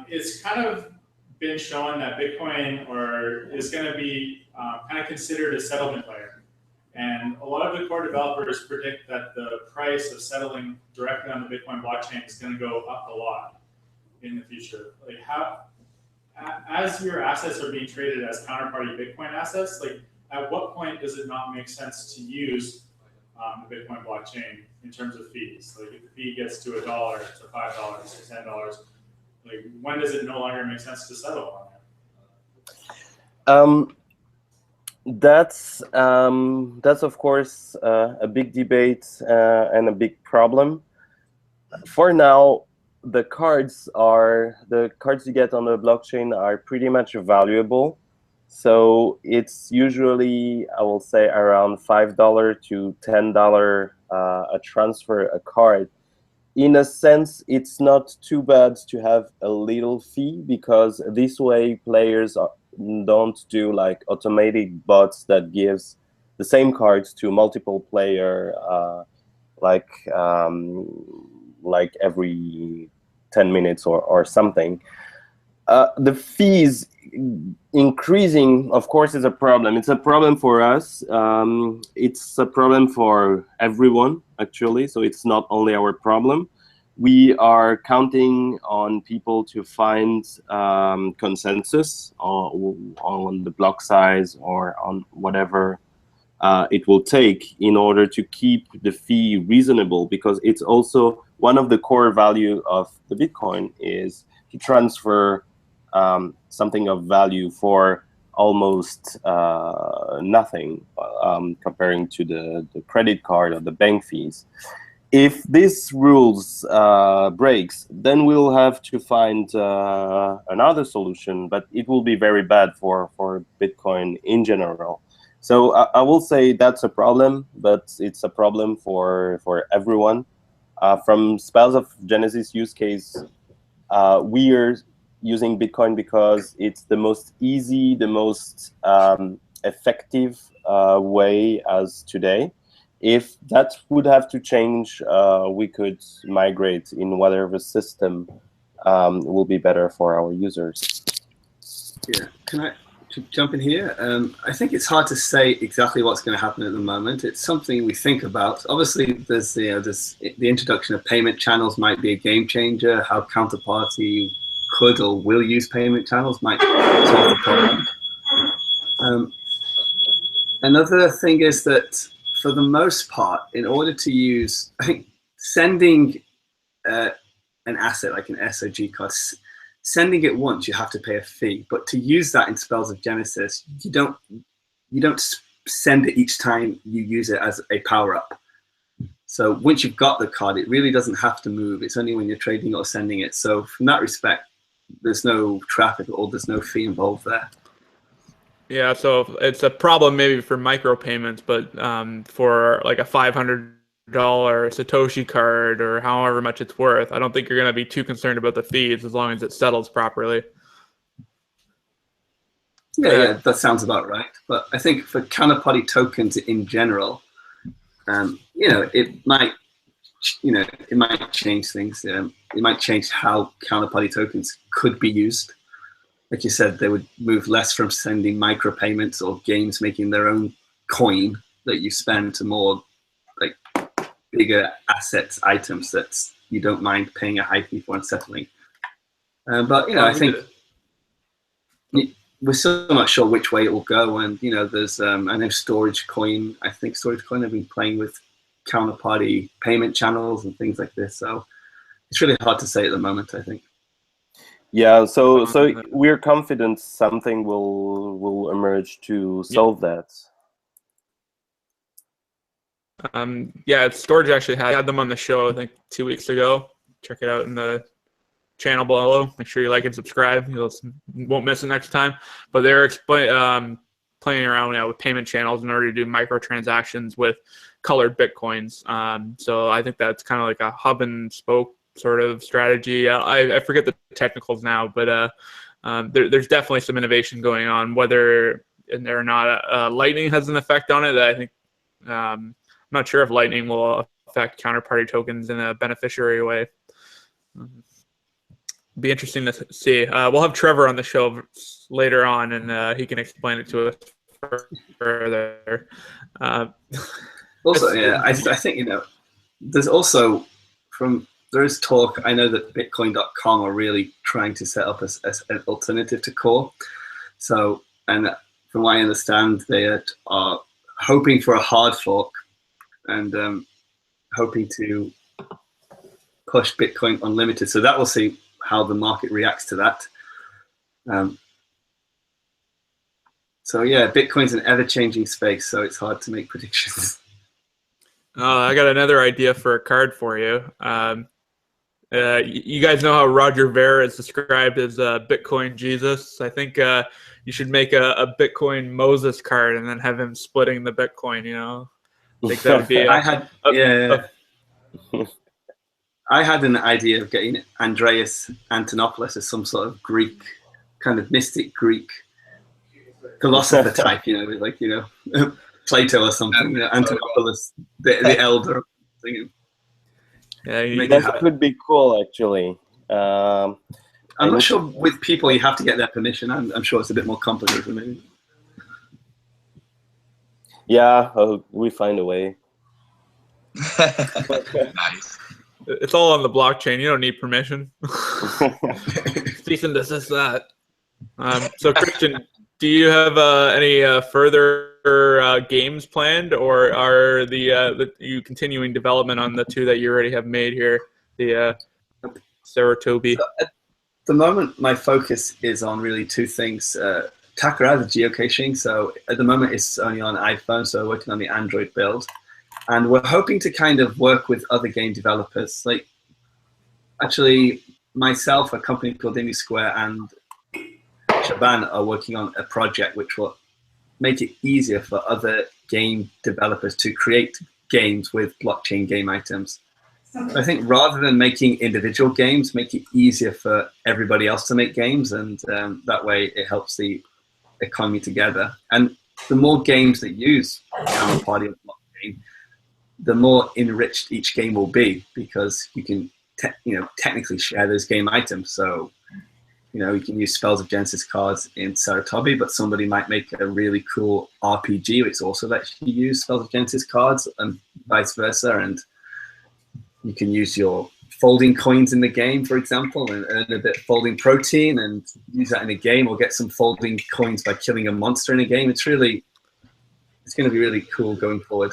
it's kind of been shown that Bitcoin is going to be kind of considered a settlement layer. And a lot of the core developers predict that the price of settling directly on the Bitcoin blockchain is going to go up a lot in the future. Like, how, as your assets are being traded as counterparty Bitcoin assets, like, at what point does it not make sense to use the Bitcoin blockchain in terms of fees? Like, if the fee gets to $1, to $5, to $10, like, when does it no longer make sense to settle on it? That's of course a big debate and a big problem. For now, the cards you get on the blockchain are pretty much valuable. So it's usually, I will say, around $5 to $10 a transfer a card. In a sense, it's not too bad to have a little fee, because this way players don't do like automated bots that gives the same cards to multiple player like every 10 minutes or something. The fees increasing, of course, is a problem. It's a problem for us. It's a problem for everyone, actually. So it's not only our problem. We are counting on people to find consensus on the block size or on whatever it will take in order to keep the fee reasonable, because it's also one of the core value of the Bitcoin is to transfer something of value for almost nothing comparing to the credit card or the bank fees. If this rules breaks, then we'll have to find another solution, but it will be very bad for Bitcoin in general. So I will say that's a problem, but it's a problem for everyone. From Spells of Genesis use case, we are using Bitcoin because it's the most easy, the most effective way as today. if that would have to change, we could migrate in whatever system will be better for our users. Yeah, can I jump in here? I think it's hard to say exactly what's going to happen at the moment. It's something we think about. Obviously, there's the introduction of payment channels might be a game changer. How counterparty could or will use payment channels might solve the problem. Another thing is that for the most part, in order to use, I think sending an asset like an SOG card, sending it once, you have to pay a fee. But to use that in Spells of Genesis, you don't send it each time you use it as a power-up. So once you've got the card, it really doesn't have to move. It's only when you're trading or sending it. So from that respect, there's no traffic or there's no fee involved there. Yeah, so it's a problem maybe for micropayments, but for like a $500 Satoshi card or however much it's worth, I don't think you're going to be too concerned about the fees as long as it settles properly. Yeah, that sounds about right. But I think for counterparty tokens in general, it might change things. It might change how counterparty tokens could be used. Like you said, they would move less from sending micropayments or games making their own coin that you spend to more like bigger assets, items that you don't mind paying a high fee for and settling. But I think we're still not sure which way it will go. And there's I know StorageCoin. I think StorageCoin have been playing with counterparty payment channels and things like this. So it's really hard to say at the moment, I think. Yeah, so we're confident something will emerge to solve that. Yeah, Storage actually had them on the show, I think 2 weeks ago. Check it out in the channel below. Make sure you like and subscribe. You won't miss it next time. But they're playing around with payment channels in order to do microtransactions with colored Bitcoins. So I think that's kind of like a hub and spoke sort of strategy. I forget the technicals now, but there's definitely some innovation going on. Whether or not Lightning has an effect on it, I think I'm not sure if Lightning will affect counterparty tokens in a beneficiary way. Be interesting to see. We'll have Trevor on the show later on, and he can explain it to us further. Also, yeah, I think there's also there is talk. I know that Bitcoin.com are really trying to set up as an alternative to Core. So, and from what I understand, they are hoping for a hard fork and hoping to push Bitcoin Unlimited. So that will see how the market reacts to that. So yeah, Bitcoin's an ever-changing space, so it's hard to make predictions. I got another idea for a card for you. You guys know how Roger Ver is described as Bitcoin Jesus. I think you should make a Bitcoin Moses card and then have him splitting the Bitcoin. I think that would be. I had an idea of getting Andreas Antonopoulos as some sort of Greek, kind of mystic Greek philosopher type. Like Plato or something. Antonopoulos, the elder. Yeah, that could be cool, actually. I'm not sure with people you have to get their permission. I'm sure it's a bit more complicated, maybe. Yeah, we find a way. Nice. It's all on the blockchain. You don't need permission. Cease and desist that. So, Christian, do you have any further games planned, or are you continuing development on the two that you already have made here, the Saratobi? So at the moment, my focus is on really two things. Takara, the geocaching. So at the moment, it's only on iPhone, so working on the Android build. And we're hoping to kind of work with other game developers. Like, actually, myself, a company called Indie Square, and Shaban are working on a project which will make it easier for other game developers to create games with blockchain game items. So I think rather than making individual games, make it easier for everybody else to make games, and that way it helps the economy together. And the more games that use counterparty of blockchain, the more enriched each game will be, because you can technically share those game items. So you can use Spells of Genesis cards in Saratobi, but somebody might make a really cool RPG which also lets you use Spells of Genesis cards, and vice versa. And you can use your folding coins in the game, for example, and earn a bit of folding protein and use that in a game, or get some folding coins by killing a monster in a game. It's going to be really cool going forward.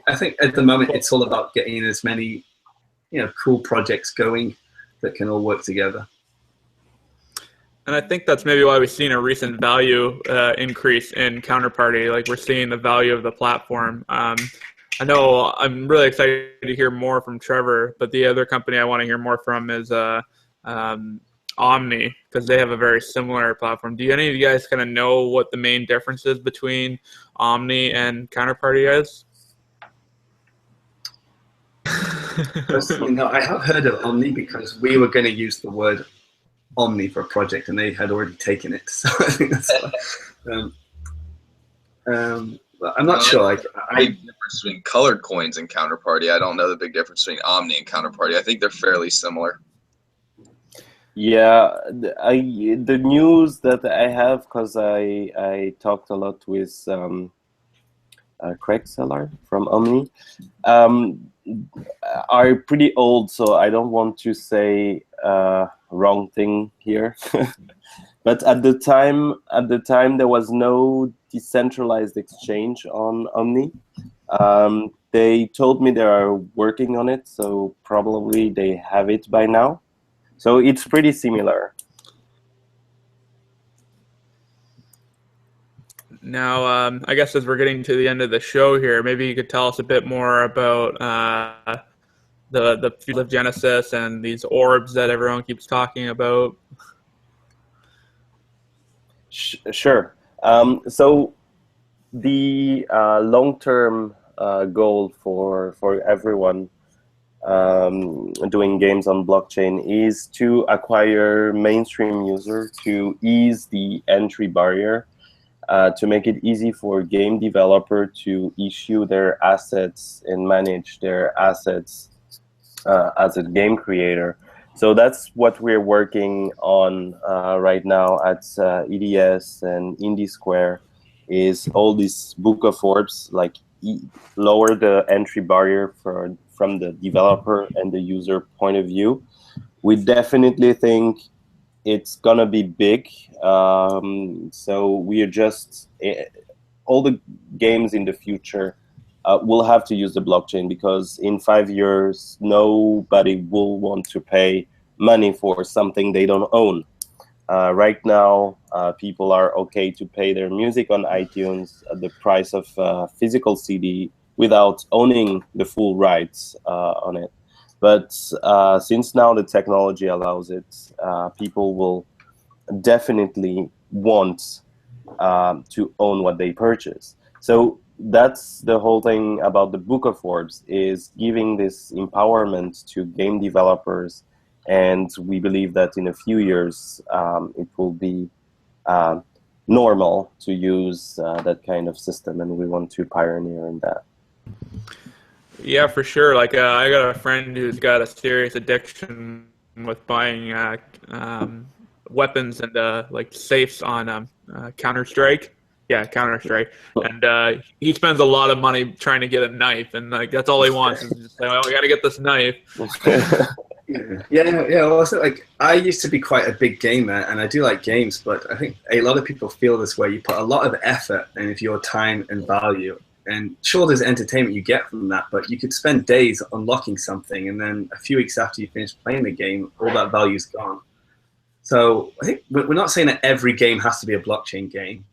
I think at the moment it's all about getting as many cool projects going that can all work together. And I think that's maybe why we've seen a recent value increase in Counterparty. Like, we're seeing the value of the platform. I know I'm really excited to hear more from Trevor, but the other company I want to hear more from is Omni, because they have a very similar platform. Do any of you guys kind of know what the main difference is between Omni and Counterparty is? Personally, no, I have heard of Omni because we were going to use the word Omni for a project, and they had already taken it. So I think that's I'm not sure. Like, big difference between colored coins and Counterparty. I don't know the big difference between Omni and Counterparty. I think they're fairly similar. Yeah, the news that I have, because I talked a lot with Craig Seller from Omni, are pretty old, so I don't want to say wrong thing here. But at the time there was no decentralized exchange on Omni. They told me they are working on it, so probably they have it by now. So it's pretty similar. Now, I guess as we're getting to the end of the show here, maybe you could tell us a bit more about the field of Genesis and these orbs that everyone keeps talking about. Sure. So the long-term goal for everyone doing games on blockchain is to acquire mainstream users, to ease the entry barrier, to make it easy for game developer to issue their assets and manage their assets as a game creator. So that's what we're working on right now at EDS and Indie Square, is all this book of orbs, like lower the entry barrier from the developer and the user point of view. We definitely think it's gonna be big. So we are just, all the games in the future will have to use the blockchain, because in 5 years, nobody will want to pay money for something they don't own. Right now, people are okay to pay their music on iTunes at the price of physical CD without owning the full rights on it. But since now the technology allows it, people will definitely want to own what they purchase. So that's the whole thing about the Book of Orbs, is giving this empowerment to game developers. And we believe that in a few years, it will be normal to use that kind of system, and we want to pioneer in that. Yeah, for sure. Like, I got a friend who's got a serious addiction with buying weapons and like safes on Counter-Strike. Yeah, Counter-Strike. And he spends a lot of money trying to get a knife, and like that's all he wants is just like, well, we got to get this knife. Yeah. Also, like, I used to be quite a big gamer, and I do like games, but I think a lot of people feel this way. You put a lot of effort into your time and value, and sure, there's entertainment you get from that, but you could spend days unlocking something, and then a few weeks after you finish playing the game, all that value's gone. So I think we're not saying that every game has to be a blockchain game,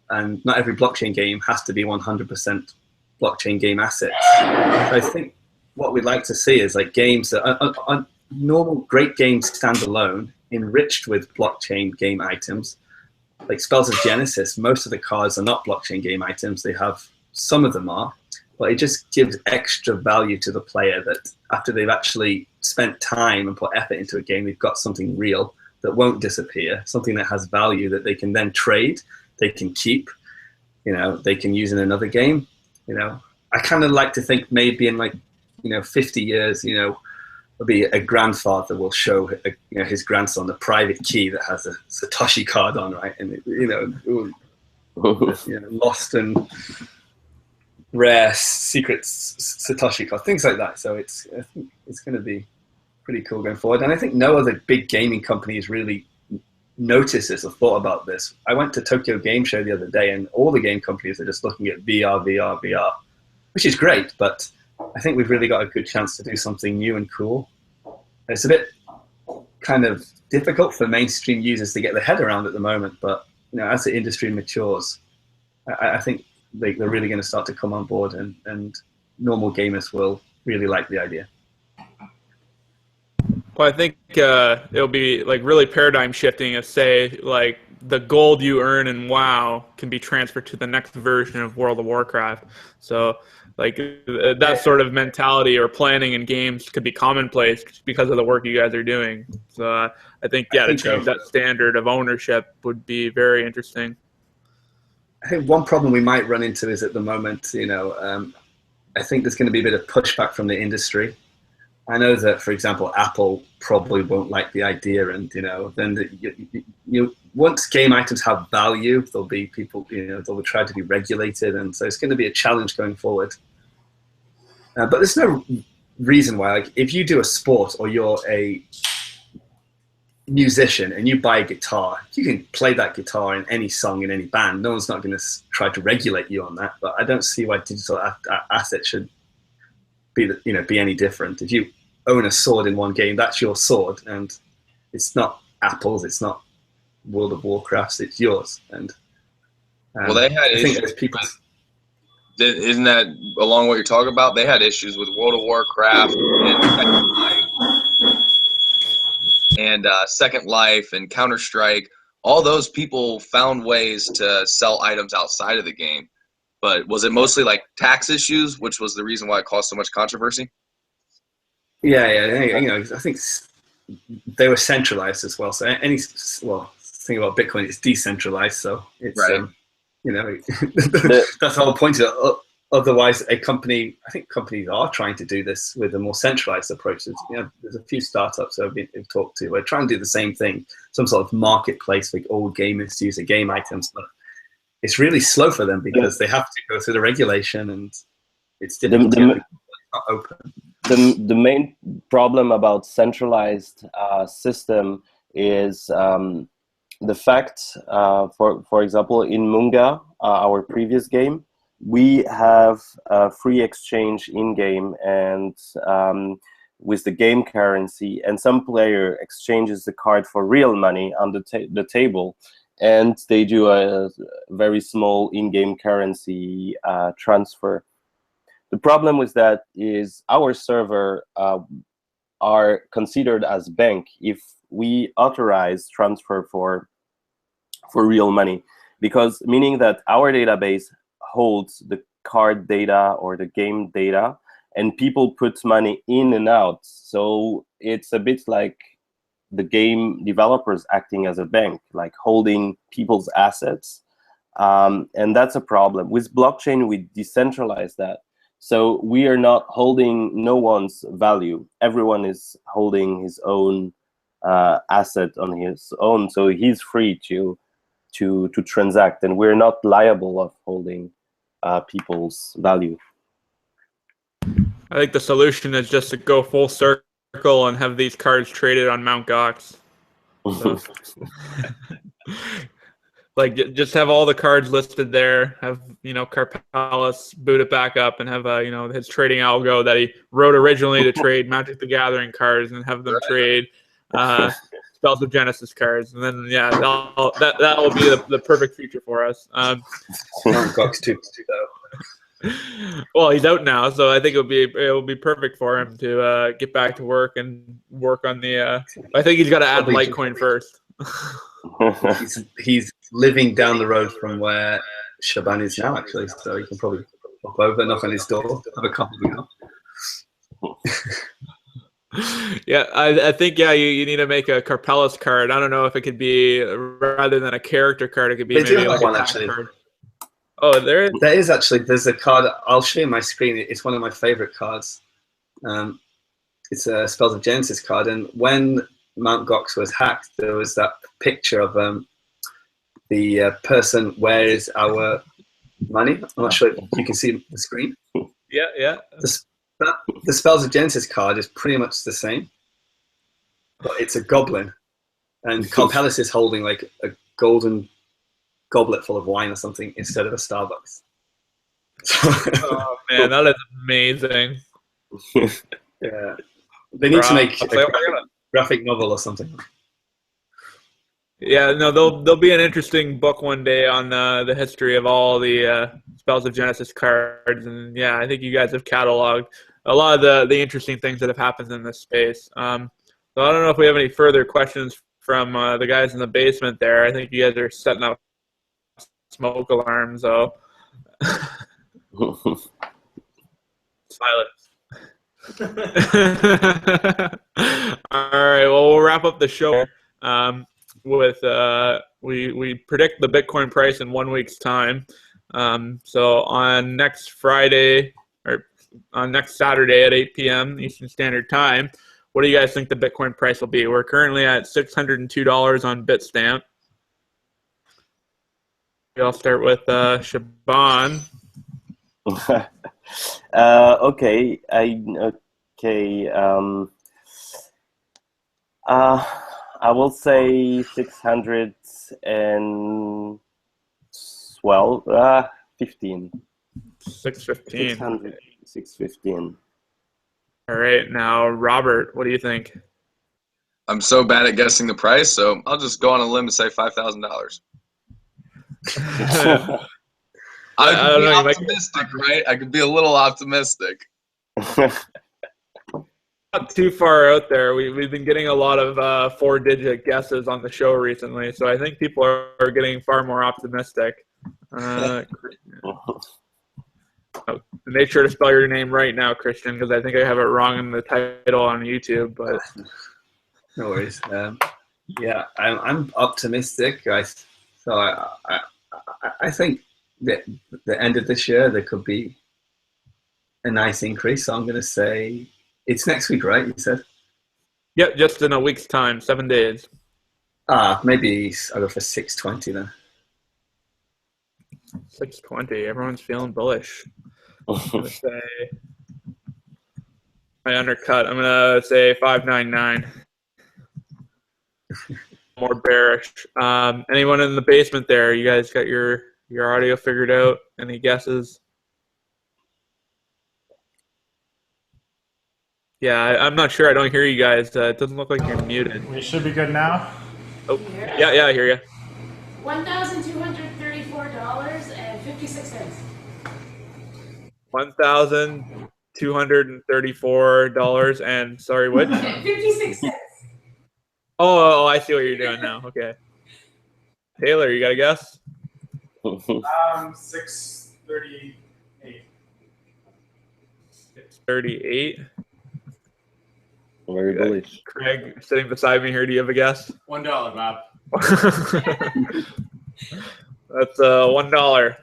and not every blockchain game has to be 100% blockchain game assets. So I think what we'd like to see is like games that are normal great games standalone, enriched with blockchain game items. Like Spells of Genesis, most of the cards are not blockchain game items. They have, some of them are, but it just gives extra value to the player that after they've actually spent time and put effort into a game, they've got something real that won't disappear, something that has value that they can then trade, they can keep, they can use in another game, I kind of like to think maybe in like, 50 years, there'll be a grandfather will show his grandson a private key that has a Satoshi card on, right? And lost and rare secret Satoshi card, things like that. So I think it's going to be pretty cool going forward. And I think no other big gaming companies really noticed this or thought about this. I went to Tokyo Game Show the other day, and all the game companies are just looking at VR, VR, VR, which is great. But I think we've really got a good chance to do something new and cool. It's a bit kind of difficult for mainstream users to get their head around at the moment. But as the industry matures, I think they're really going to start to come on board, and normal gamers will really like the idea. Well, I think it'll be like really paradigm shifting if, say, like the gold you earn in WoW can be transferred to the next version of World of Warcraft. So like that sort of mentality or planning in games could be commonplace because of the work you guys are doing. So I think to change that standard of ownership would be very interesting. I think one problem we might run into is at the moment, I think there's going to be a bit of pushback from the industry. I know that, for example, Apple probably won't like the idea, and then once game items have value, there'll be people, they'll try to be regulated, and so it's going to be a challenge going forward. But there's no reason why, like, if you do a sport or you're a musician and you buy a guitar, you can play that guitar in any song in any band. No one's not going to try to regulate you on that. But I don't see why digital assets should be any different. If you own a sword in one game, that's your sword, and it's not Apple's, it's not World of Warcraft's, it's yours. And well, they had issues. Isn't that along what you're talking about? They had issues with World of Warcraft and Second Life and Counter-Strike. All those people found ways to sell items outside of the game. But was it mostly like tax issues, which was the reason why it caused so much controversy? Yeah. I think they were centralized as well. So thing about Bitcoin, it's decentralized. So it's right. That's the whole point of it. Otherwise, I think companies are trying to do this with a more centralized approach. There's a few startups I've talked to. We're trying to do the same thing, some sort of marketplace for all gamers to use the game items, but it's really slow for them because they have to go through the regulation, and it's difficult. It's not open. The main problem about centralized system is the fact, for example, in Munga, our previous game, we have a free exchange in-game and with the game currency, and some player exchanges the card for real money on the table, and they do a very small in-game currency transfer. The problem with that is our server are considered as bank if we authorize transfer for real money, because meaning that our database holds the card data or the game data, and people put money in and out. So it's a bit like the game developers acting as a bank, like holding people's assets. And that's a problem. With blockchain, we decentralize that. So we are not holding no one's value. Everyone is holding his own asset on his own. So he's free to transact, and we're not liable of holding people's value. I think the solution is just to go full circle and have these cards traded on Mt. Gox. So, like, just have all the cards listed there. Have Carpellis boot it back up and have his trading algo that he wrote originally to trade Magic the Gathering cards, and have them trade Spells of Genesis cards, and then that will be the perfect future for us. Gox 2 though. Well, he's out now, so I think it will be perfect for him to get back to work and work on the. I think he's got to add Litecoin first. He's living down the road from where Shaban is now, actually, so he can probably pop over, knock on his door, have a coffee with him. Yeah, I think you need to make a Carpellis card. I don't know if it could be, rather than a character card, it could be maybe like one a actually. card. Oh, there is. There is actually. There's a card. I'll show you my screen. It's one of my favorite cards. It's a Spells of Genesis card, and when Mt. Gox was hacked, there was that picture of the person, where is our money? I'm not sure if you can see the screen. Yeah, yeah. The Spells of Genesis card is pretty much the same, but it's a goblin, and Corpelis is holding like a golden goblet full of wine or something instead of a Starbucks. Oh man, that is amazing. Yeah, they need to make a graphic novel or something. Yeah, no, there'll be an interesting book one day on the history of all the Spells of Genesis cards, and yeah, I think you guys have cataloged a lot of the interesting things that have happened in this space. So I don't know if we have any further questions from the guys in the basement there. I think you guys are setting up smoke alarms, though. Silence. All right, well, we'll wrap up the show with we predict the Bitcoin price in 1 week's time. So on next Friday, or on next Saturday at 8 p.m. Eastern Standard Time, what do you guys think the Bitcoin price will be? We're currently at $602 on Bitstamp. I'll start with Shaban. Okay. I will say 615. 615. All right, now Robert, what do you think? I'm so bad at guessing the price, so I'll just go on a limb and say $5,000. I could be optimistic, right? I could be a little optimistic. Not too far out there. We've been getting a lot of 4-digit guesses on the show recently, so I think people are getting far more optimistic. Make sure to spell your name right now, Christian, because I think I have it wrong in the title on YouTube. But no worries. Yeah, I'm optimistic. I think that the end of this year there could be a nice increase. So I'm going to say it's next week, right? You said. Yep, just in a week's time, 7 days. Maybe I'll go for 620 then. 620. Everyone's feeling bullish. I'm gonna say I undercut. I'm gonna say 599. More bearish. Anyone in the basement there? You guys got your audio figured out? Any guesses? Yeah, I'm not sure. I don't hear you guys. It doesn't look like you're muted. We should be good now. Oh, yeah, I hear you. $1,234.56. $1,234 and sorry, what? 56 cents. Oh, I see what you're doing now. Okay. Taylor, you got a guess? 638. 638. Very bullish. Craig, sitting beside me here, do you have a guess? $1, Bob. That's $1.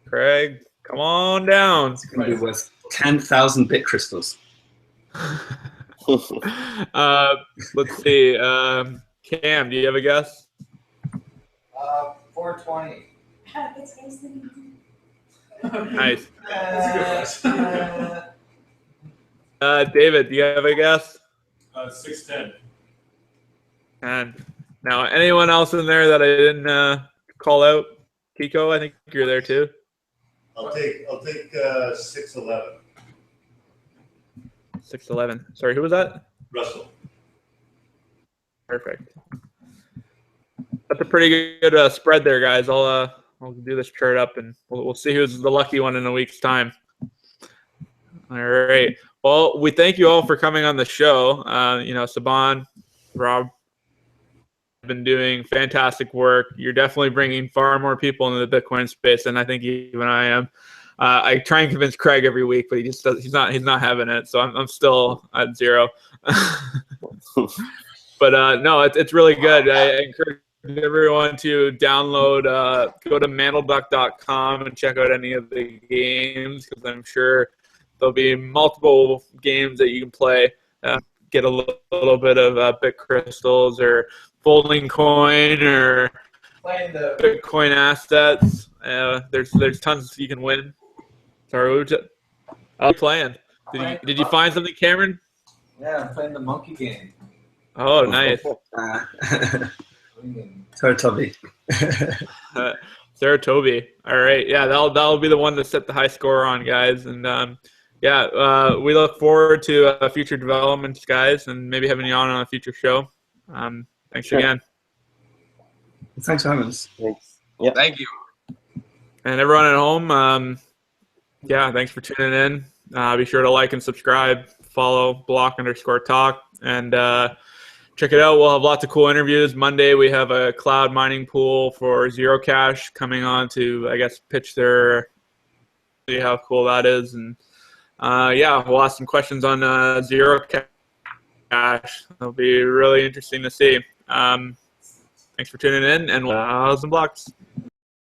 Craig, come on down. It's going to be worth 10,000 bit crystals. Let's see. Cam, do you have a guess? 420. Nice. That's a good guess. David, do you have a guess? 610. And now, anyone else in there that I didn't call out? Kiko, I think you're there too. I'll take 611. 611. Sorry, who was that? Russell. Perfect. That's a pretty good spread there, guys. I'll do this chart up, and we'll see who's the lucky one in a week's time. All right. Well, we thank you all for coming on the show. Shaban, Rob, have been doing fantastic work. You're definitely bringing far more people into the Bitcoin space than I think even I am. I try and convince Craig every week, but he's not having it. So I'm still at zero. But no, it's really good. I encourage everyone to download, go to MandelDuck.com and check out any of the games, because I'm sure there'll be multiple games that you can play. Get a little bit of bit crystals or FoldingCoin or Playing the Bitcoin assets. There's tons you can win. Sorry, I'll be playing. Did you find something, Cameron? Yeah, I'm playing the monkey game. Oh, nice. Toby. Saratobi. All right. Yeah, that'll be the one to set the high score on, guys. And we look forward to future developments, guys, and maybe having you on a future show. Thanks again. Thanks for having us. Thanks. Yeah. Thank you. And everyone at home, thanks for tuning in. Be sure to like and subscribe. Follow Block_talk, and check it out. We'll have lots of cool interviews. Monday, we have a cloud mining pool for Zero Cash coming on to, I guess, pitch their, see how cool that is. And we'll ask some questions on Zero Cash. It'll be really interesting to see. Thanks for tuning in, and we'll have some blocks.